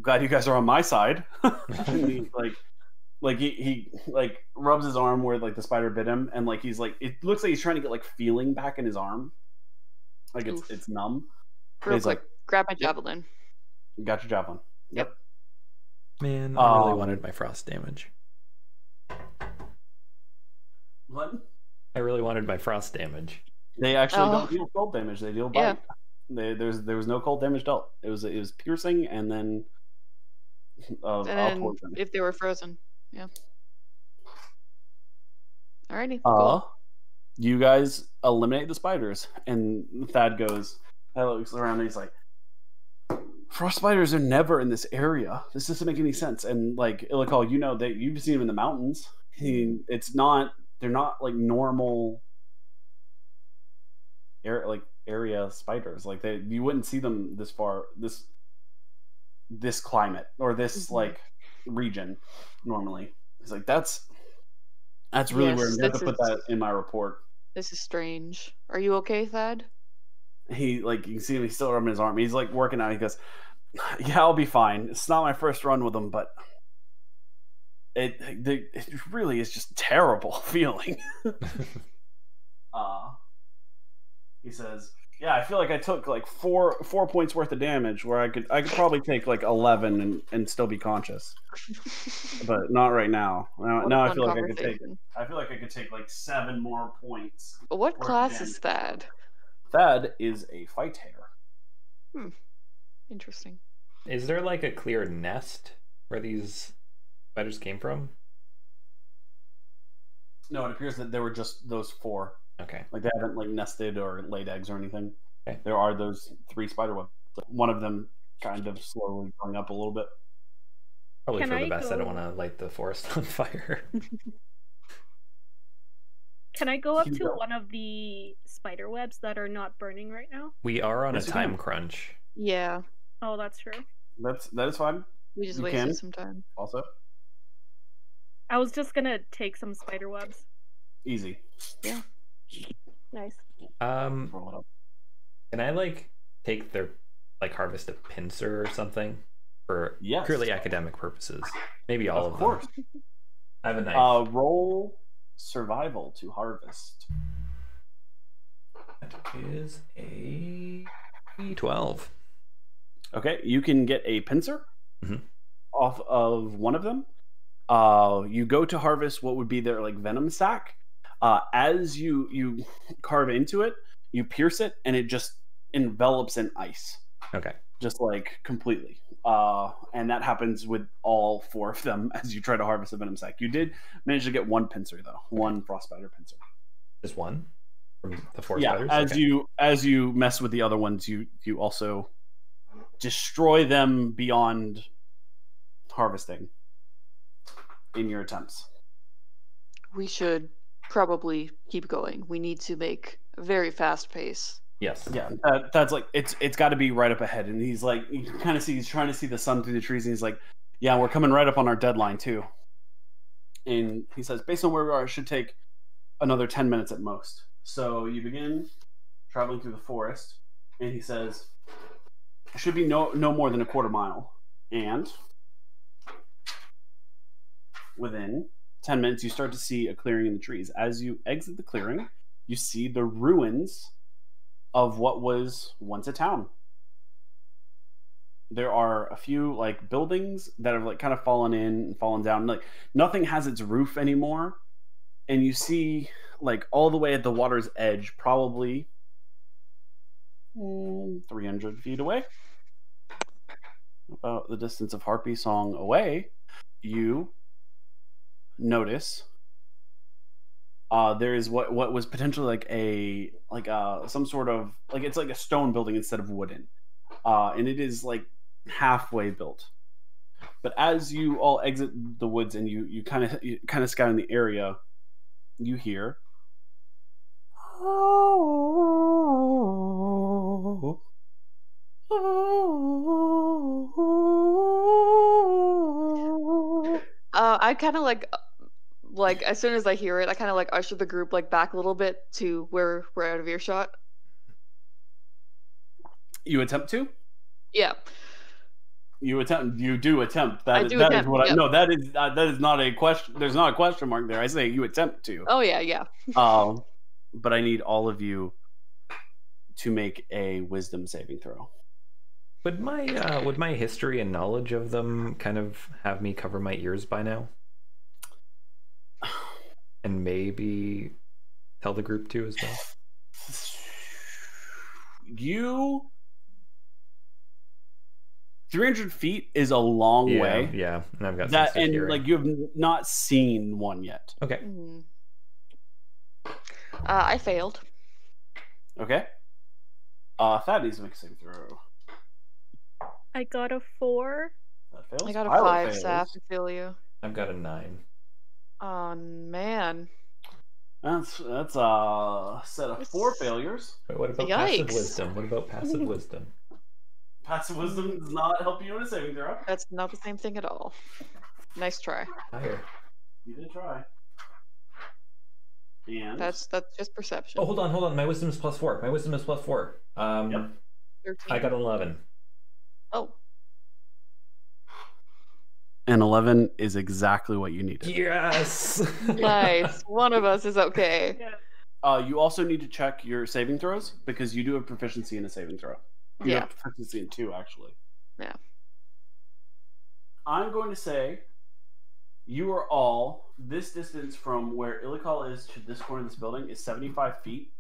glad you guys are on my side. And he, he rubs his arm where the spider bit him, and he's it looks like he's trying to get feeling back in his arm, it's numb. Real quick, grab my javelin. You got your javelin. Yep. Man, I really wanted my frost damage. What? I really wanted my frost damage. They actually don't deal cold damage. They deal bite. Yeah. There was no cold damage dealt. It was piercing, and then if they were frozen. Yeah. Alrighty. Cool. You guys eliminate the spiders, and Thad looks around and he's like, frost spiders are never in this area. This doesn't make any sense. And Ilikhal, you know that you've seen them in the mountains. They're not normal area spiders. You wouldn't see them this far, this climate or this region normally. It's that's really weird. I have to put that in my report. This is strange. Are you okay, Thad? He you can see him. He's still rubbing his arm. He's working out. He goes, "Yeah, I'll be fine. It's not my first run with them, but it really is just a terrible feeling." He says, "Yeah, I feel like I took 4 points worth of damage, where I could probably take 11 and still be conscious, but not right now. Now I feel like I could take 7 more points." What class is Thad? Thad is a fight hair. Interesting. Is there like a clear nest where these spiders came from? No, it appears that there were just those 4. Okay. Like they haven't like nested or laid eggs or anything. Okay. There are those 3 spider webs. One of them kind of slowly going up a little bit. Probably Can for the I best. I don't go- want to light the forest on fire. Can I go up You to go. one of the spider webs that are not burning right now? We are on Yes, a you time can. crunch. Yeah, Oh, that's true. That is fine. we just You wasted can. some time. Also, I was just gonna take some spider webs. easy. Yeah. Nice. Roll it up. Can I like take their harvest a pincer or something for Yes. purely academic purposes? Maybe all of course. them. I have a knife. Roll survival to harvest. That is a 12. Okay, you can get a pincer Mhm. off of one of them. You go to harvest what would be their like venom sac. As you carve into it, you pierce it, and it just envelops in ice, Okay. just like completely. And that happens with all 4 of them as you try to harvest a venom sac. You did manage to get 1 pincer though, 1 frost spider pincer. Just one from the 4 Yeah, spiders? Okay. as you mess with the other ones, you also destroy them beyond harvesting in your attempts. We should probably keep going. We need to make a very fast pace. Yes. Yeah, that's like it's got to be right up ahead. And he's like, you can kind of see he's trying to see the sun through the trees, and he's like, yeah, we're coming right up on our deadline too. And he says, based on where we are, it should take another 10 minutes at most. So you begin traveling through the forest, and he says, it should be no more than a quarter mile. And within 10 minutes, you start to see a clearing in the trees. As you exit the clearing, you see the ruins of what was once a town. There are a few like buildings that have like kind of fallen in and fallen down. Like nothing has its roof anymore. And you see like all the way at the water's edge, probably 300 feet away, about the distance of Harpy Song away, you notice there is what was potentially like some sort of like it's like a stone building instead of wooden, and it is like halfway built. But as you all exit the woods and you kind of scout in the area, you hear I kind of like as soon as I hear it, I kind of like usher the group like back a little bit to where we're out of earshot. You attempt to? Yeah. You do attempt. That I is do that attempt, is what yep. I no. That is not a question. There's not a question mark there. I say you attempt to. Oh yeah. But I need all of you to make a wisdom saving throw. Would my history and knowledge of them kind of have me cover my ears by now? And maybe tell the group too as well? You 300 feet is a long way. Yeah, and I've got That sensitive and hearing. like you have not seen one yet. Okay. Mhm. I failed. Okay. That needs to make a saving throw. I got a 4. That fails. I got a Pilot 5, fails. Sap. I feel you. I've got a 9. Oh man. That's a set of 4 failures. Wait, what about passive Yikes. wisdom? What about passive wisdom? Passive wisdom does not help you in a saving throw. That's not the same thing at all. Nice try. Higher. You did try. And That's just perception. Oh, hold on. My wisdom is +4. My wisdom is +4. Yep. 13. I got an 11. Oh. an 11 is exactly what you needed. Yes. Nice. One of us is okay. Yeah. You also need to check your saving throws because you do have proficiency in a saving throw. You Yeah. have proficiency in 2, actually. Yeah. I'm going to say you are all this distance from where Ilikhal is to this corner of this building is 75 feet.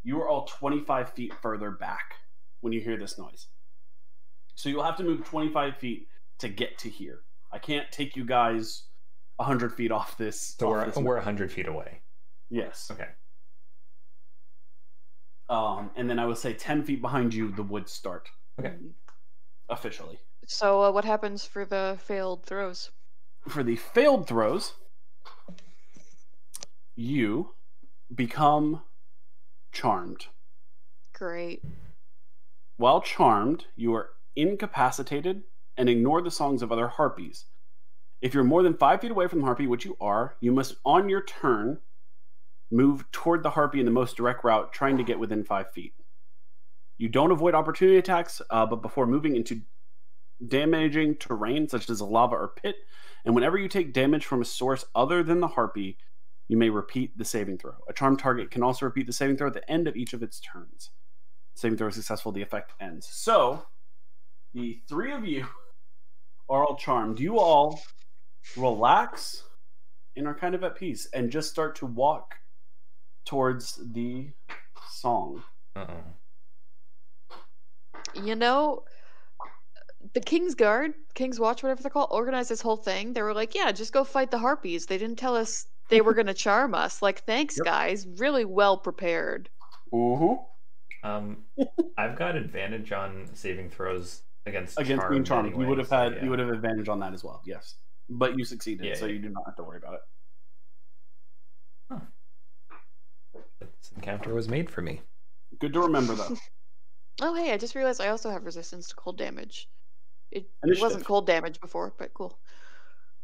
You are all 25 feet further back when you hear this noise. So you'll have to move 25 feet to get to here. I can't take you guys 100 feet off this. So we're 100 feet away. Yes. Okay. And then I would say 10 feet behind you, the woods start. Okay. Officially. So what happens for the failed throws? For the failed throws, you become charmed. Great. While charmed, you are incapacitated and ignore the songs of other harpies. If you're more than 5 feet away from the harpy, which you are, you must, on your turn, move toward the harpy in the most direct route, trying to get within 5 feet. You don't avoid opportunity attacks, but before moving into damaging terrain, such as a lava or pit, and whenever you take damage from a source other than the harpy, you may repeat the saving throw. A charmed target can also repeat the saving throw at the end of each of its turns. Saving throw is successful, the effect ends. So, the three of you are all charmed. You all relax and are kind of at peace and just start to walk towards the song. You know, the King's Guard, King's Watch, whatever they're called, organized this whole thing. They were like, yeah, just go fight the harpies. They didn't tell us they were going to charm us. Like, thanks, guys. Really well prepared. I've got advantage on saving throws against being charmed. Anyway, you would have had you would have advantage on that as well. Yes, but you succeeded, so you do not have to worry about it. This encounter was made for me. Good to remember, though. Oh, hey, I just realized I also have resistance to cold damage. It Initiative. wasn't cold damage before, but cool.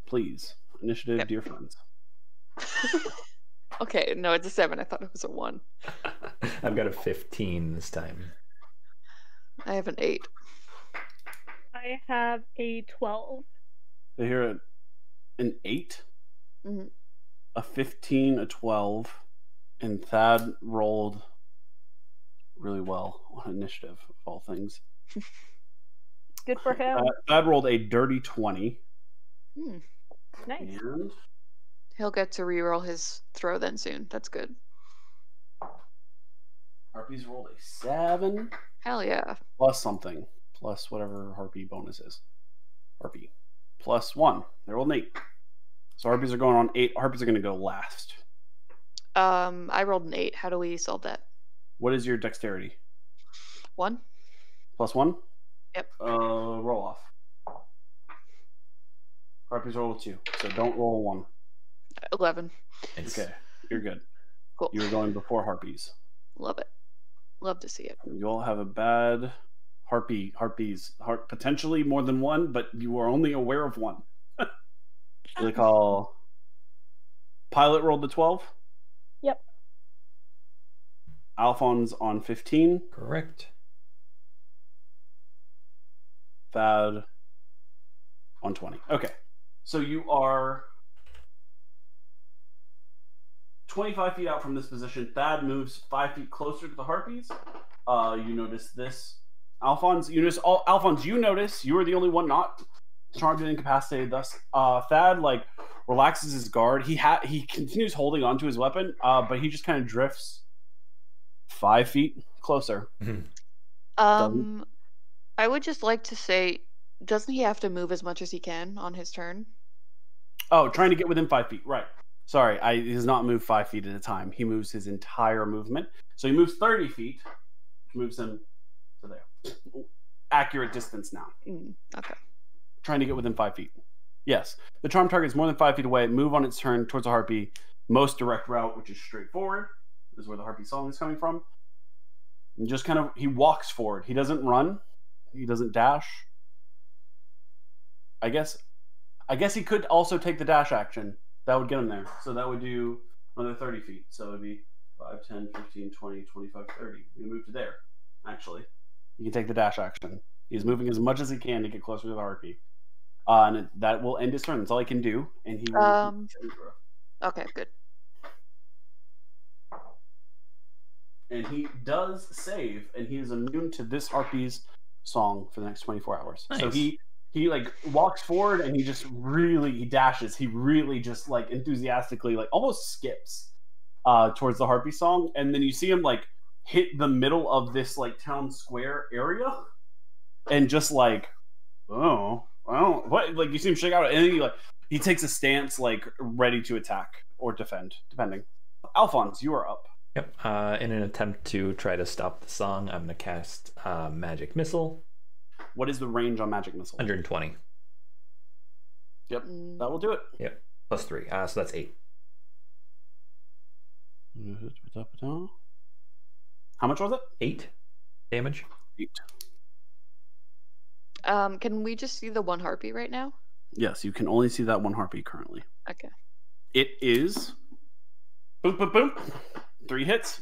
Please, initiative, dear friends. Okay, no, it's a 7. I thought it was a 1. I've got a 15 this time. I have an 8. I have a 12. So here, an 8, a 15, a 12, and Thad rolled really well on initiative, of all things. Good for him. Thad rolled a dirty 20. Nice. And He'll get to reroll his throw then soon. That's good. Harpy's rolled a 7. Hell yeah. Plus something. Plus whatever Harpy bonus is. Harpy. Plus 1. They rolled an 8. So Harpies are going on 8. Harpies are going to go last. I rolled an 8. How do we solve that? What is your dexterity? 1. Plus 1? Yep. Roll off. Harpies roll a 2. So don't roll a 1. 11. Okay. You're good. Cool. You're going before Harpies. Love it. Love to see it. You all have a bad harpies, potentially more than one, but you are only aware of one. Ilikhal. Pilot rolled the 12? Yep. Alfonz on 15. Correct. Thad on 20. Okay. So you are 25 feet out from this position. Thad moves 5 feet closer to the harpies. You notice this. Alfonz, you notice you are the only one not charmed and incapacitated. Thus, Thad relaxes his guard. He continues holding onto his weapon, but he just kind of drifts 5 feet closer. I would just like to say, doesn't he have to move as much as he can on his turn? Oh, trying to get within 5 feet. Right. Sorry, he does not move 5 feet at a time. He moves his entire movement. So he moves 30 feet, moves him to there. Accurate distance now. Okay. Trying to get within 5 feet. Yes. The charm target is more than 5 feet away. Move on its turn towards the harpy. Most direct route, which is straight forward, is where the harpy song is coming from. And just he walks forward. He doesn't run. He doesn't dash. I guess he could also take the dash action. That would get him there. So that would do another 30 feet. So it would be 5, 10, 15, 20, 25, 30. We move to there, actually. You can take the dash action. He's moving as much as he can to get closer to the harpy. And that will end his turn. That's all he can do. And he will okay, good. And he does save, and he is immune to this harpy's song for the next 24 hours. Nice. So he walks forward, and he dashes. He really just enthusiastically almost skips towards the harpy song, and then you see him hit the middle of this town square area, and just like, oh, well, what? Like you see him shake out, and then he takes a stance, like ready to attack or defend, depending. Alfonz, you are up. Yep. In an attempt to try to stop the song, I'm gonna cast Magic Missile. What is the range on Magic Missile? 120. Yep, that will do it. Yep. +3. So that's 8. How much was it? 8 damage. 8. Can we just see the one harpy right now? Yes, you can only see that one harpy currently. Okay. It is boom, boom, boom. 3 hits.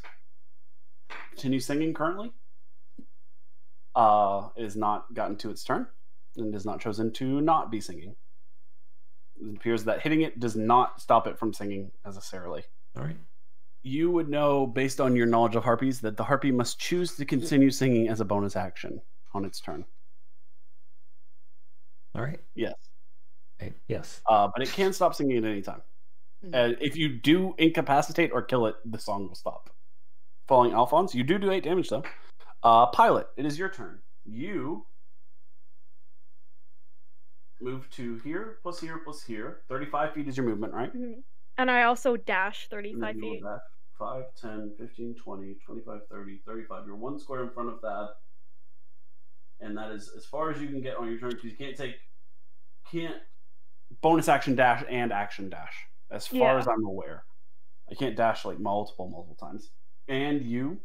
Continue singing currently. It has not gotten to its turn and has not chosen to not be singing. It appears that hitting it does not stop it from singing necessarily. All right. You would know, based on your knowledge of harpies, that the harpy must choose to continue singing as a bonus action on its turn. All right. Yes. Right. Yes. But it can stop singing at any time. If you do incapacitate or kill it, the song will stop. Following Alfonz, you do 8 damage though. Pilot, it is your turn. You move to here, plus here, plus here. 35 feet is your movement, right? Mm-hmm. And I also dash 35 feet. 5, 10, 15, 20, 25, 30, 35. You're 1 square in front of that. And that is as far as you can get on your turn, because you can't bonus action dash, as far as I'm aware. I can't dash like multiple times. And you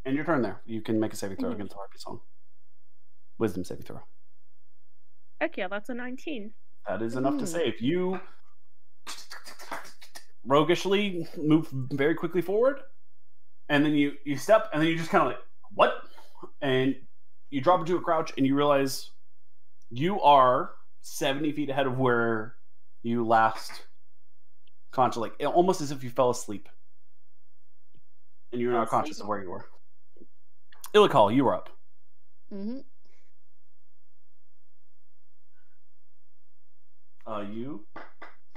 end your turn there. You can make a saving throw against the harpy song. Wisdom saving throw. Heck yeah, that's a 19. That is enough to save. You roguishly move very quickly forward, and then you step, and then you just kind of like, what? And you drop into a crouch, and you realize you are 70 feet ahead of where you last conscious, like almost as if you fell asleep. And you're not conscious of where you were. Ilikhal, you were up. Mm-hmm. You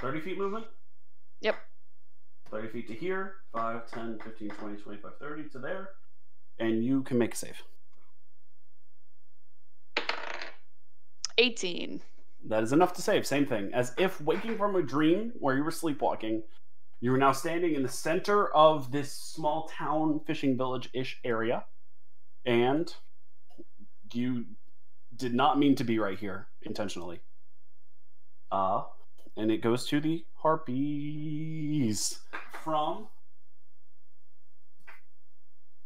30 feet movement? Yep. 30 feet to here, 5, 10, 15, 20, 25, 30 to there. And you can make a save. 18. That is enough to save. Same thing. As if waking from a dream where you were sleepwalking, you are now standing in the center of this small town fishing village-ish area. And you did not mean to be right here intentionally. And it goes to the harpies. From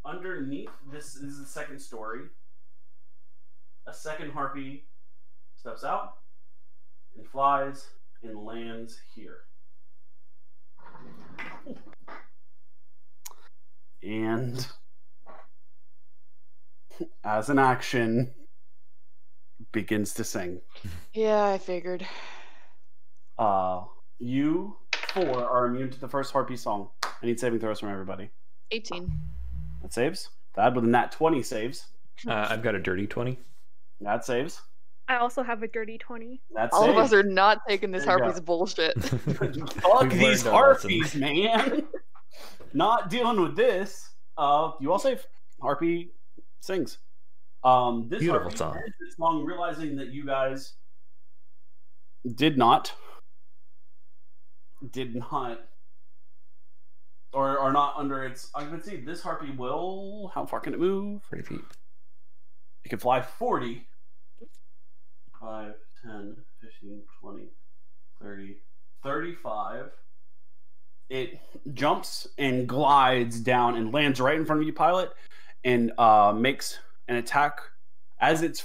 underneath, this is the second story. A second harpy steps out and flies and lands here. And as an action, begins to sing. Yeah, I figured. You 4 are immune to the first harpy song. I need saving throws from everybody. 18. That saves. That with a nat 20 saves. I've got a dirty 20. That saves. I also have a dirty 20. That All saves. of us are not taking this There you harpy's bullshit. Fuck these harpies, man. Not dealing with this. You all save. Harpy sings. This Beautiful harpy song. ends this song realizing that you guys did not or are not under its occupancy. This harpy will, how far can it move? 30 feet. It can fly 40. 5, 10, 15, 20, 30, 35. It jumps and glides down and lands right in front of you, Pilot, and makes an attack. As it's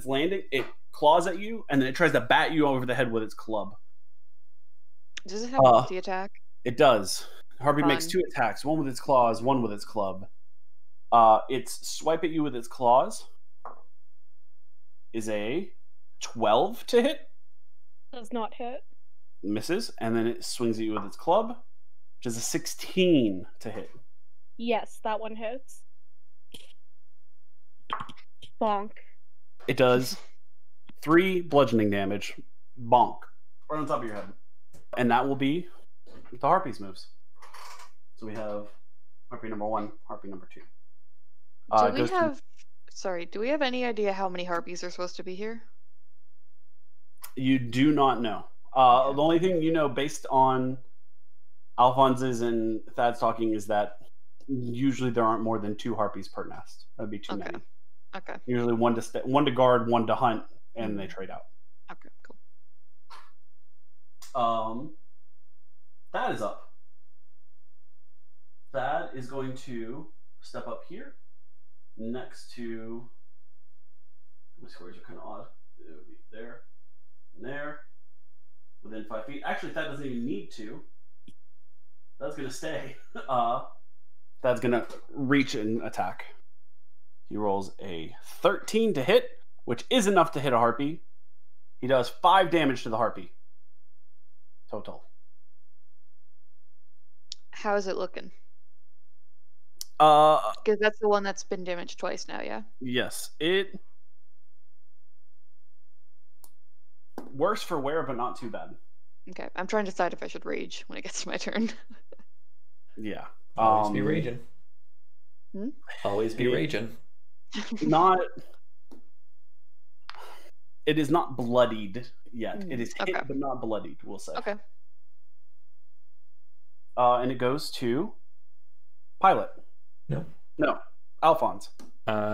landing, it claws at you, and then it tries to bat you over the head with its club. Does it have a multi-attack? It does. Harpy makes Fun. 2 attacks, one with its claws, one with its club. Its swipe at you with its claws is a 12 to hit. Does not hit. Misses, and then it swings at you with its club, which is a 16 to hit. Yes, that one hits. Bonk. It does 3 bludgeoning damage. Bonk. Right on top of your head. And that will be the Harpy's moves. So we have Harpy number 1, Harpy number 2. Do we have Sorry, do we have any idea how many harpies are supposed to be here? You do not know. Okay. The only thing you know, based on Alfonz's and Thad's talking, is that usually there aren't more than 2 harpies per nest. That'd be too Okay. many. Okay. Usually one to guard, one to hunt, and they trade out. Okay, cool. Thad is up. Thad is going to step up here next to. My squares are kind of odd. It would be there and there, within 5 feet. Actually, Thad doesn't even need to. Thad's gonna stay. Thad's gonna reach and attack. He rolls a 13 to hit, which is enough to hit a harpy. He does 5 damage to the harpy. Total. How is it looking? Uh, Because that's the one that's been damaged twice now, yeah? yes. It worse for wear, but not too bad. Okay, I'm trying to decide if I should rage when it gets to my turn. Yeah. Always be raging. Hmm? Always be raging. Not. It is not bloodied yet. It is hit, Okay. but not bloodied. We'll say. Okay. And it goes to Pilot. No, Alfonz.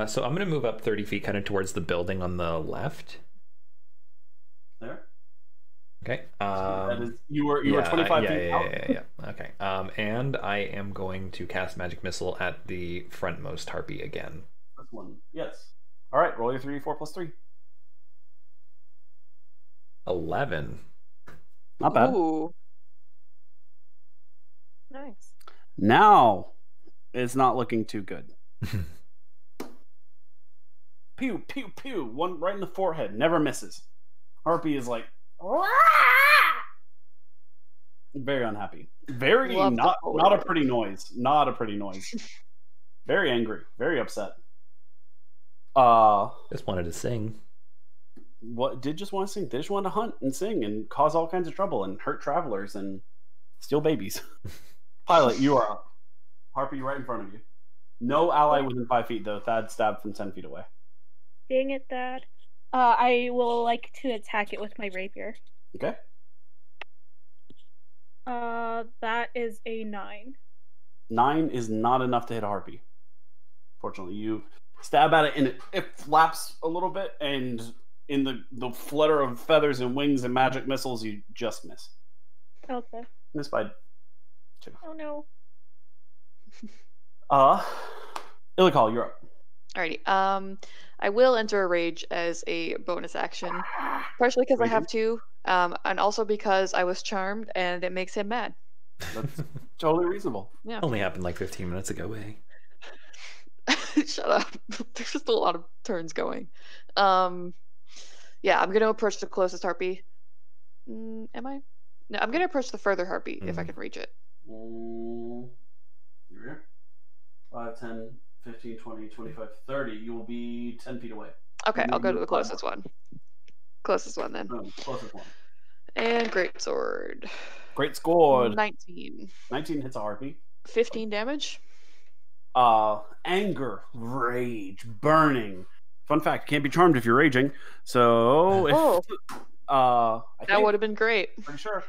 So I'm gonna move up 30 feet, kind of towards the building on the left. There. Okay. That is, you were 25 feet out. Yeah. Okay. And I am going to cast Magic Missile at the frontmost harpy again. This one. Yes. All right. Roll your 3d4 plus 3. 11. Not bad. Ooh. Nice. Now, it's not looking too good. Pew, pew, pew. One right in the forehead. Never misses. Harpy is like, very unhappy. Very not a pretty noise. Not a pretty noise. Very angry. Very upset. Just wanted to sing. What did just want to sing? They just want to hunt and sing and cause all kinds of trouble and hurt travelers and steal babies. Pilot, you are up. Harpy right in front of you. No ally within 5 feet though. Thad stabbed from 10 feet away. Dang it, Dad. I will like to attack it with my rapier. Okay. That is a 9. 9 is not enough to hit a harpy. Fortunately, you stab at it and it flaps a little bit, and in the flutter of feathers and wings and magic missiles, you just miss. Okay. Miss by 2. Oh no. Ilikhal, you're up. Alrighty. I will enter a rage as a bonus action, partially because I have to, and also because I was charmed and it makes him mad. That's totally reasonable. Yeah. Only happened like 15 minutes ago, Shut up. There's just a lot of turns going. Yeah, I'm gonna approach the closest harpy. Am I? No, I'm gonna approach the further harpy if I can reach it. You're here. 5, 10, 15, 20, 25, 30. You will be 10 feet away. Okay, I'll go to the closest one. Closest one then. Closest one. And great sword. Great score. 19. 19 hits a harpy. 15 damage. Anger, rage, burning. Fun fact, can't be charmed if you're raging. So that would have been great. Pretty sure.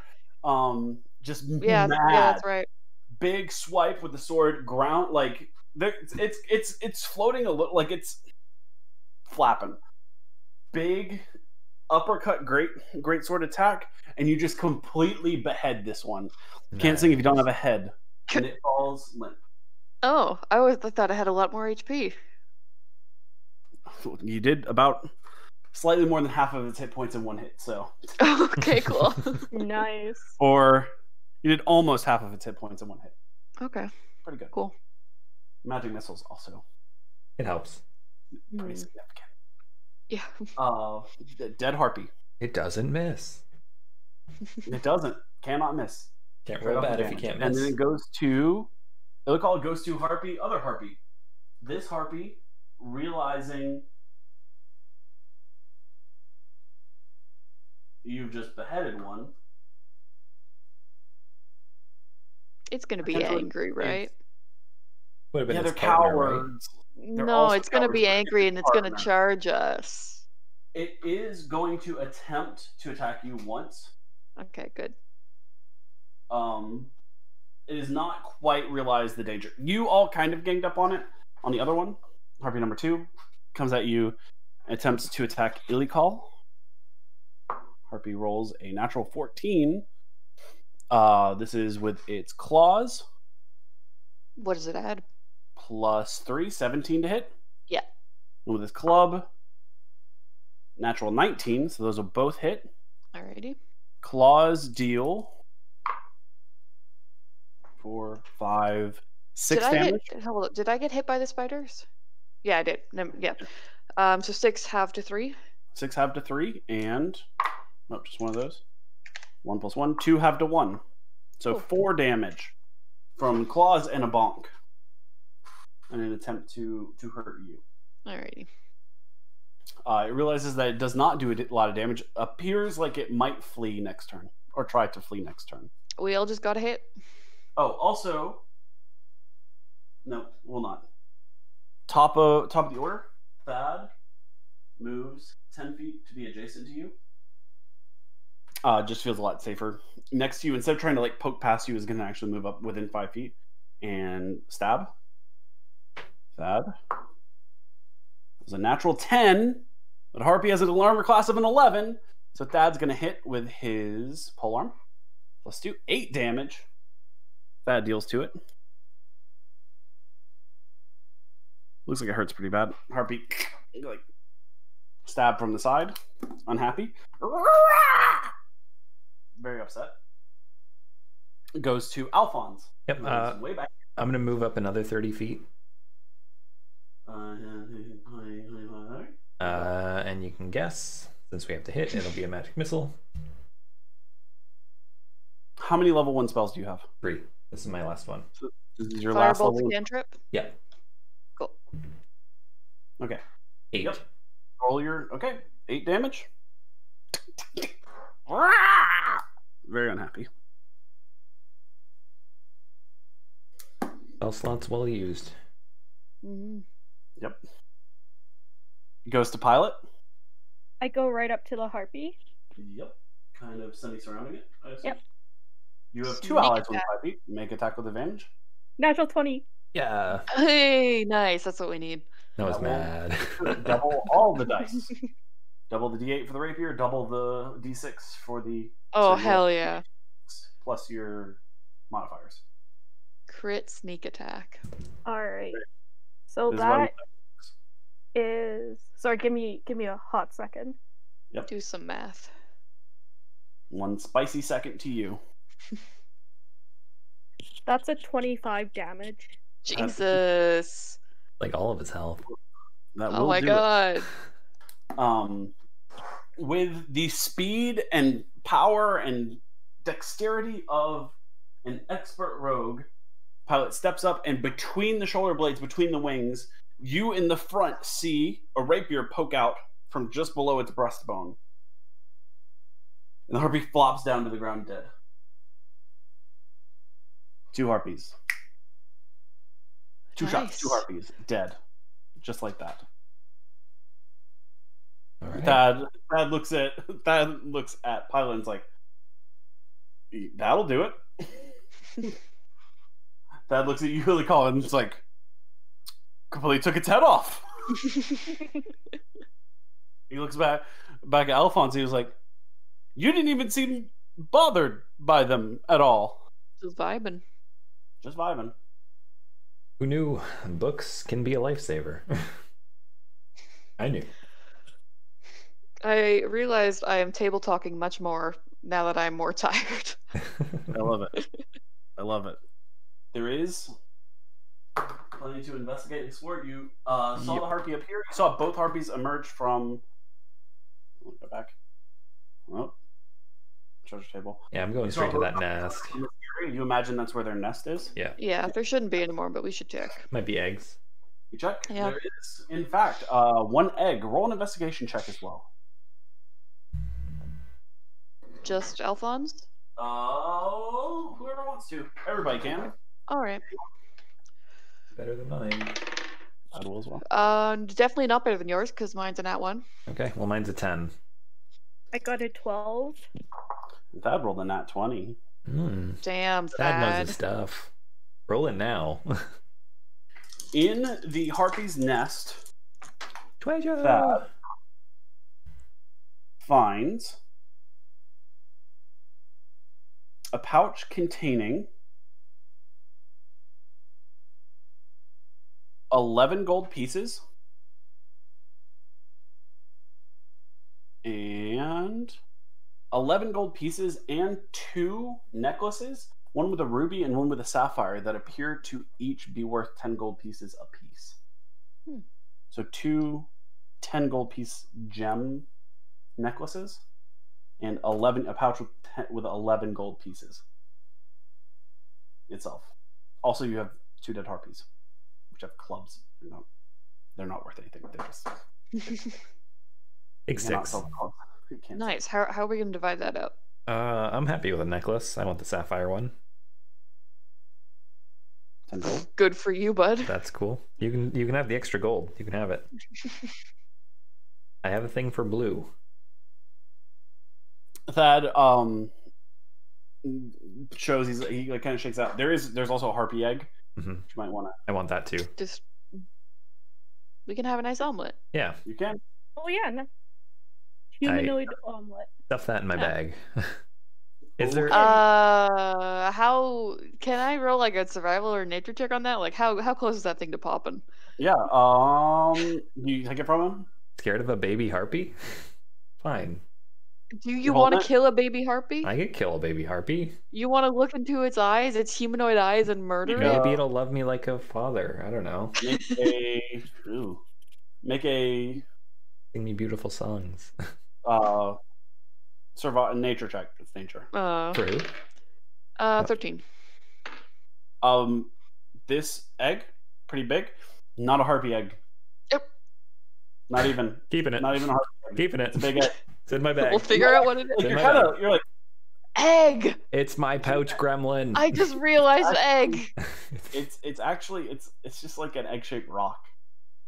Just mad. Yeah, that's right. Big swipe with the sword, ground like it's floating a little, like it's flapping. Big uppercut, great sword attack, and you just completely behead this one. Nice. Can't sing if you don't have a head, and it falls limp. Oh, I thought I had a lot more HP. You did about slightly more than half of its hit points in one hit, so. Okay, cool. Nice. Or you did almost half of its hit points in one hit. Okay. Pretty good. Cool. Magic missiles also. It helps. Pretty significant. Yeah. Dead harpy. It doesn't miss. It doesn't. Cannot miss. Can't roll bad if you can't miss. And then it goes to Ilikhal, goes to harpy, other harpy. This harpy, realizing you've just beheaded one. It's going to be angry, right? Would have been Yeah, his they're partner, right? cowards. No, also it's gonna cowards, be but angry and it's gonna partner. charge us. It is going to attempt to attack you once. Okay, good. It has not quite realized the danger. You all kind of ganged up on it. On the other one, Harpy number 2 comes at you, attempts to attack Ilikhal. Harpy rolls a natural 14. This is with its claws. What does it add? Plus 3, 17 to hit. Yeah. And with his club, natural 19, so those will both hit. Alrighty. Claws deal 4, 5, 6 damage. Did I get hit by the spiders? Yeah, I did. Yeah. So 6 half to 3. 6 half to 3, and just one of those. 1 plus 1, 2 half to 1. So Cool. 4 damage from claws and a bonk. In an attempt to hurt you. Alrighty. It realizes that it does not do a lot of damage. Appears like it might flee next turn, or try to flee next turn. We all just got a hit. Oh, also, no, will not. Top of the order, Thad moves 10 feet to be adjacent to you. Just feels a lot safer. Next to you, instead of trying to like poke past you, is going to actually move up within 5 feet and stab. Thad. It was a natural 10, but Harpy has an armor class of an 11, so Thad's going to hit with his polearm. Plus 2, 8 damage. Thad deals to it. Looks like it hurts pretty bad. Harpy, like, stab from the side. Unhappy. Very upset. Goes to Alfonz. Yep. Way back. I'm going to move up another 30 feet. And you can guess, since we have to hit, it'll be a magic missile. How many level 1 spells do you have? 3. This is my last one. So this is your last Firebolt level. cantrip. Yeah. Cool. Okay. 8. Yep. Roll your 8 damage. Very unhappy. Spell slots well used. Mm-hmm. Yep. Goes to Pilot. I go right up to the harpy. Yep. Kind of semi-surrounding it, I assume. Yep. You have 2 Sneak allies with attack. 5 feet. Make attack with advantage. Natural 20. Yeah. Hey, nice. That's what we need. That was Double. mad. Double all the dice. Double the D8 for the rapier, double the D6 for the... Oh, so hell yeah. Plus your modifiers. Crit sneak attack. Alright. So This is why that is... Sorry, give me a hot second. Yep. Do some math. 1 spicy second to you. That's a 25 damage. Jesus. Like all of his health. That Oh will my do god. it. With the speed and power and dexterity of an expert rogue, Pilot steps up, and between the shoulder blades, between the wings, you in the front see a rapier poke out from just below its breastbone. And the harpy flops down to the ground dead. 2 harpies. 2 shots, Nice. 2 harpies, dead. Just like that. All right. Thad looks at Pilot and's like, that'll do it. Thad looks at you, Ilikhal, and it's like, completely took its head off. He looks back at Alfonz. He was like, you didn't even seem bothered by them at all. Just vibing. Just vibing. Who knew books can be a lifesaver? I knew. I realized I am table talking much more now that I'm more tired. I love it. I love it. There is plenty to investigate and explore. You saw the harpy up here. You saw both harpies emerge from... Go back. Oh. Treasure table. Yeah, I'm going straight to that nest. You imagine that's where their nest is? Yeah. Yeah, there shouldn't be anymore, but we should check. Might be eggs. You check? Yeah. There is, in fact, 1 egg. Roll an investigation check as well. Just Alfonz? Whoever wants to. Everybody can. Alright. Better than mine. I will as well. Definitely not better than yours because mine's a nat 1. Okay, well mine's a 10. I got a 12. Thad rolled a nat 20. Damn, Thad knows Thad. his stuff. Roll it now. In the Harpy's nest, Treasure! Thad finds a pouch containing 11 gold pieces and 11 gold pieces and 2 necklaces, one with a ruby and one with a sapphire, that appear to each be worth 10 gold pieces apiece. So 2 10 gold piece gem necklaces and a pouch with 11 gold pieces itself. Also, you have 2 dead harpies, which have clubs. They're not worth anything. They're just Big 6. Nice. How are we going to divide that up? I'm happy with a necklace. I want the sapphire one. 10 gold. Good for you, bud. That's cool. You can have the extra gold. You can have it. I have a thing for blue. Thad shows he like kind of shakes out. There's also a harpy egg. Mm-hmm. You might want to. I want that too. Just we can have a nice omelet. Yeah. You can. Oh yeah, humanoid omelet. Stuff that in my bag. Is there? How can I roll like a survival or nature check on that? Like how close is that thing to popping? Yeah. You take it from him. Scared of a baby harpy? Fine. Do you want to kill a baby harpy? I could kill a baby harpy. You want to look into its eyes, its humanoid eyes, and murder it? Maybe it'll love me like a father. I don't know. Make a sing me beautiful songs. Survive nature check. It's nature. True. 13. This egg, pretty big. Not a harpy egg. Yep. Not even. Keeping it. Not even a harpy egg. Keeping it. It's a big egg. It's in my bag. We'll figure out what it is. You're like egg. It's my pouch gremlin. I just realized egg. It's actually it's just like an egg-shaped rock.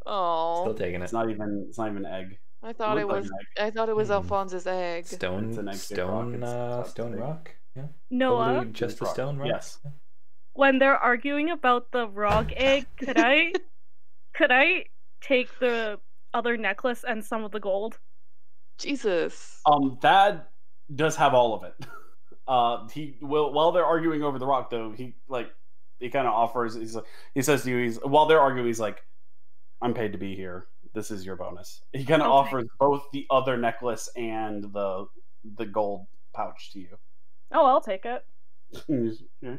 Oh. Still taking it. It's not even egg. I thought it was. I thought it was Alfonz's egg. Stone rock. Yeah. Noah. Totally just a stone rock. Yes. When they're arguing about the rock egg, could I take the other necklace and some of the gold? Jesus. Thad does have all of it. He will, while they're arguing over the rock, though, he kind of offers. He says to you, while they're arguing, he's like, "I'm paid to be here. This is your bonus." He kind of offers both the other necklace and the gold pouch to you. Oh, I'll take it. Yeah.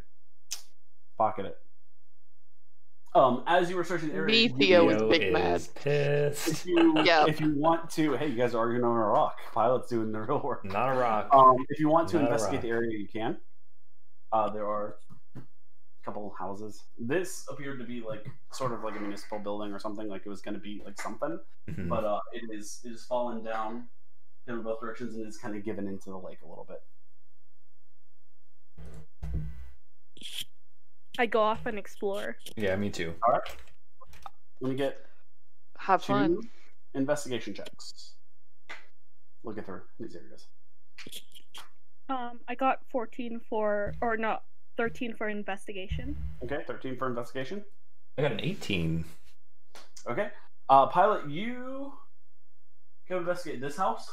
Pocket it. As you were searching the area, Theo is big mad. Pissed. If you want to, hey, you guys are arguing over a rock. Pilot's doing the real work. Not a rock. If you want to investigate the area, you can. There are a couple houses. This appeared to be sort of like a municipal building or something. Like it was going to be like something, but it is fallen down in both directions and is kind of given into the lake a little bit. I go off and explore. Yeah, me too. All right. Let me get Have fun. Investigation checks. Looking through these areas. I got 13 for investigation. Okay, 13 for investigation. I got an 18. Okay. Pilot, you go investigate this house,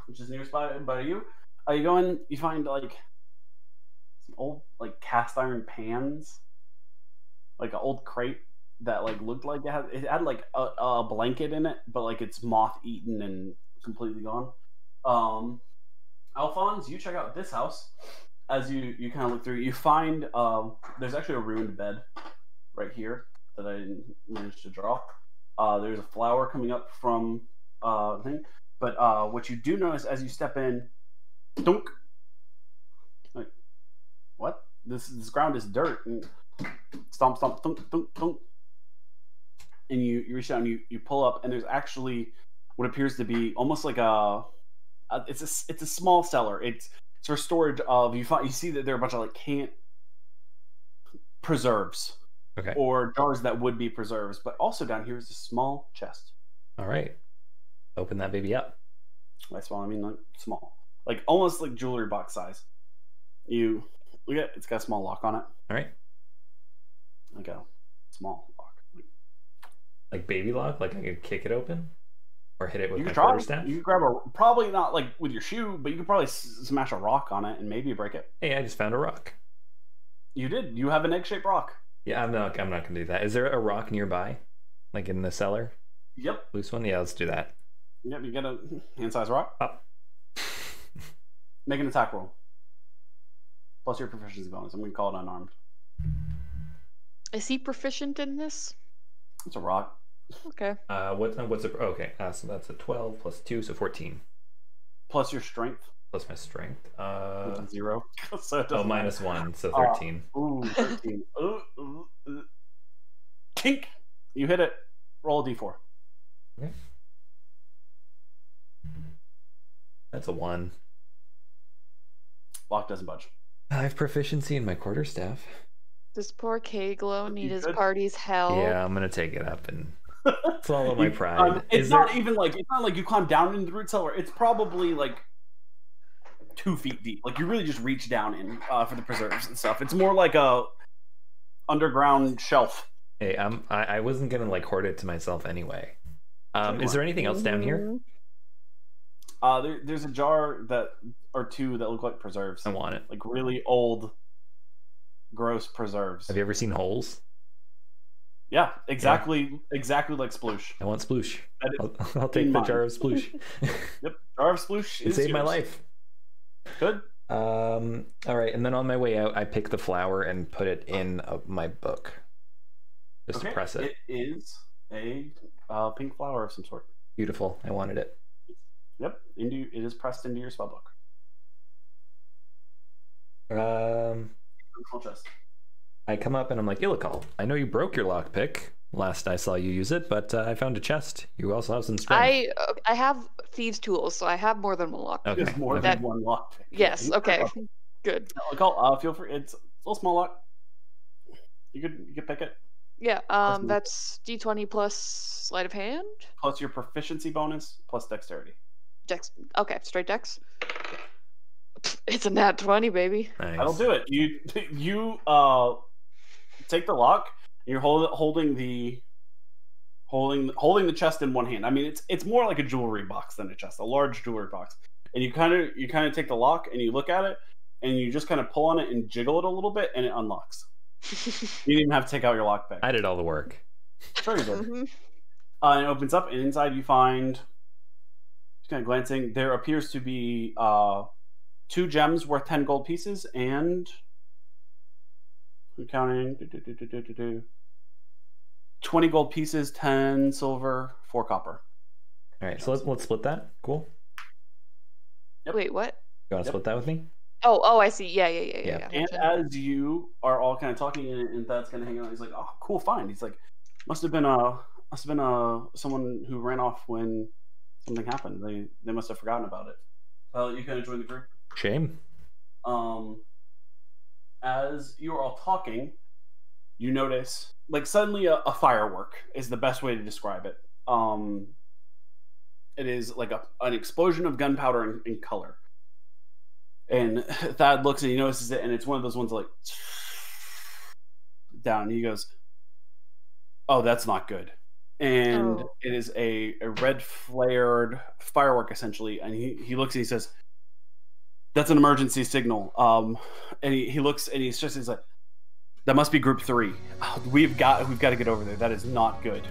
which is nearby by you. You go in, you find some old cast iron pans. Like an old crate that looked like it had a blanket in it, but it's moth eaten and completely gone. Alfonz, you check out this house. As you kind of look through, you find there's actually a ruined bed right here that I didn't manage to draw. There's a flower coming up from the thing, but what you do notice as you step in, dunk. What? This ground is dirt. And stomp, thump, thump, thump. And you reach out and you pull up, and there's actually what appears to be almost like it's a small cellar. It's for storage of you see that there are a bunch of canned preserves. Okay. or jars that would be preserves. But also down here is a small chest. All right. Open that baby up. By small, I mean like small, like almost like jewelry box size. You look at it, it's got a small lock on it. All right. Like a small lock. Like baby lock? Like I could kick it open? Or hit it with You my could try. quarterstaff? You could grab probably not like with your shoe, but you could probably smash a rock on it and maybe break it. Hey, I just found a rock. You did. You have an egg-shaped rock. Yeah, I'm not gonna do that. Is there a rock nearby? Like in the cellar? Yep. Loose one? Yeah, let's do that. Yep. You get a hand-sized rock. Up. Make an attack roll. Plus your proficiency bonus. I'm gonna call it unarmed. Is he proficient in this? It's a rock. Okay. What's it? Okay, so that's a 12 plus 2, so 14. Plus your strength. Plus my strength. 0. So it Oh, doesn't matter. -1, so 13. Ooh, 13. Tink! You hit it. Roll a d4. Okay. That's a 1. Oh. Lock doesn't budge. I have proficiency in my quarterstaff. Does poor KGlow need his good? party's help? Yeah, I'm gonna take it up and swallow my pride. It's not like you climb down into the root cellar. It's probably like 2 feet deep. Like you really just reach down in for the preserves and stuff. It's more like a underground shelf. Hey, I wasn't gonna like hoard it to myself anyway. Is there anything else down here? There's a jar or two that look like preserves. I want it. Like really old, gross preserves. Have you ever seen holes? Yeah, exactly like sploosh. I want sploosh. That is I'll take the mine. jar of sploosh. Yep, jar of sploosh. It saved my life. Good. All right, and then on my way out, I pick the flower and put it in my book. Just to press it. It is a pink flower of some sort. Beautiful. I wanted it. Yep, it is pressed into your spell book. Small chest. I come up and I'm like, Ilikhal, I know you broke your lockpick last I saw you use it, but I found a chest. You also have some strength. I have thieves' tools, so I have more than one lock. Okay. There's more than one lock. Yes. Okay. Good. Ilikhal, feel free. It's a little small lock. You could pick it. Yeah. That's D20 plus sleight of hand. Plus your proficiency bonus plus dexterity. Dex. Okay. Straight dex. It's a nat 20, baby. Nice. That'll do it. You take the lock. And you're holding the chest in one hand. I mean, it's more like a jewelry box than a chest, a large jewelry box. And you kind of take the lock and you look at it and you just kind of pull on it and jiggle it a little bit and it unlocks. You didn't even have to take out your lockpick. I did all the work. Sure you did. And it opens up and inside you find, just kind of glancing, there appears to be 2 gems worth 10 gold pieces and I'm counting 20 gold pieces, 10 silver, 4 copper. All right, so let's split that. Cool. Yep. Wait, what? You want to split that with me? Oh, I see. Yeah. And as you are all kind of talking, and Thad's kind of hanging out, he's like, "Oh, cool, fine." He's like, "Must have been someone who ran off when something happened. They must have forgotten about it." You kind of join the group. Shame. As you are all talking, you notice, like, suddenly a firework is the best way to describe it. It is like an explosion of gunpowder in color. And Thad looks and he notices it, and it's one of those ones like down. And he goes, "Oh, that's not good." And it is a red flared firework essentially. And he looks and he says, "That's an emergency signal." And he looks and he's like, "That must be group 3. We've got to get over there. That is not good."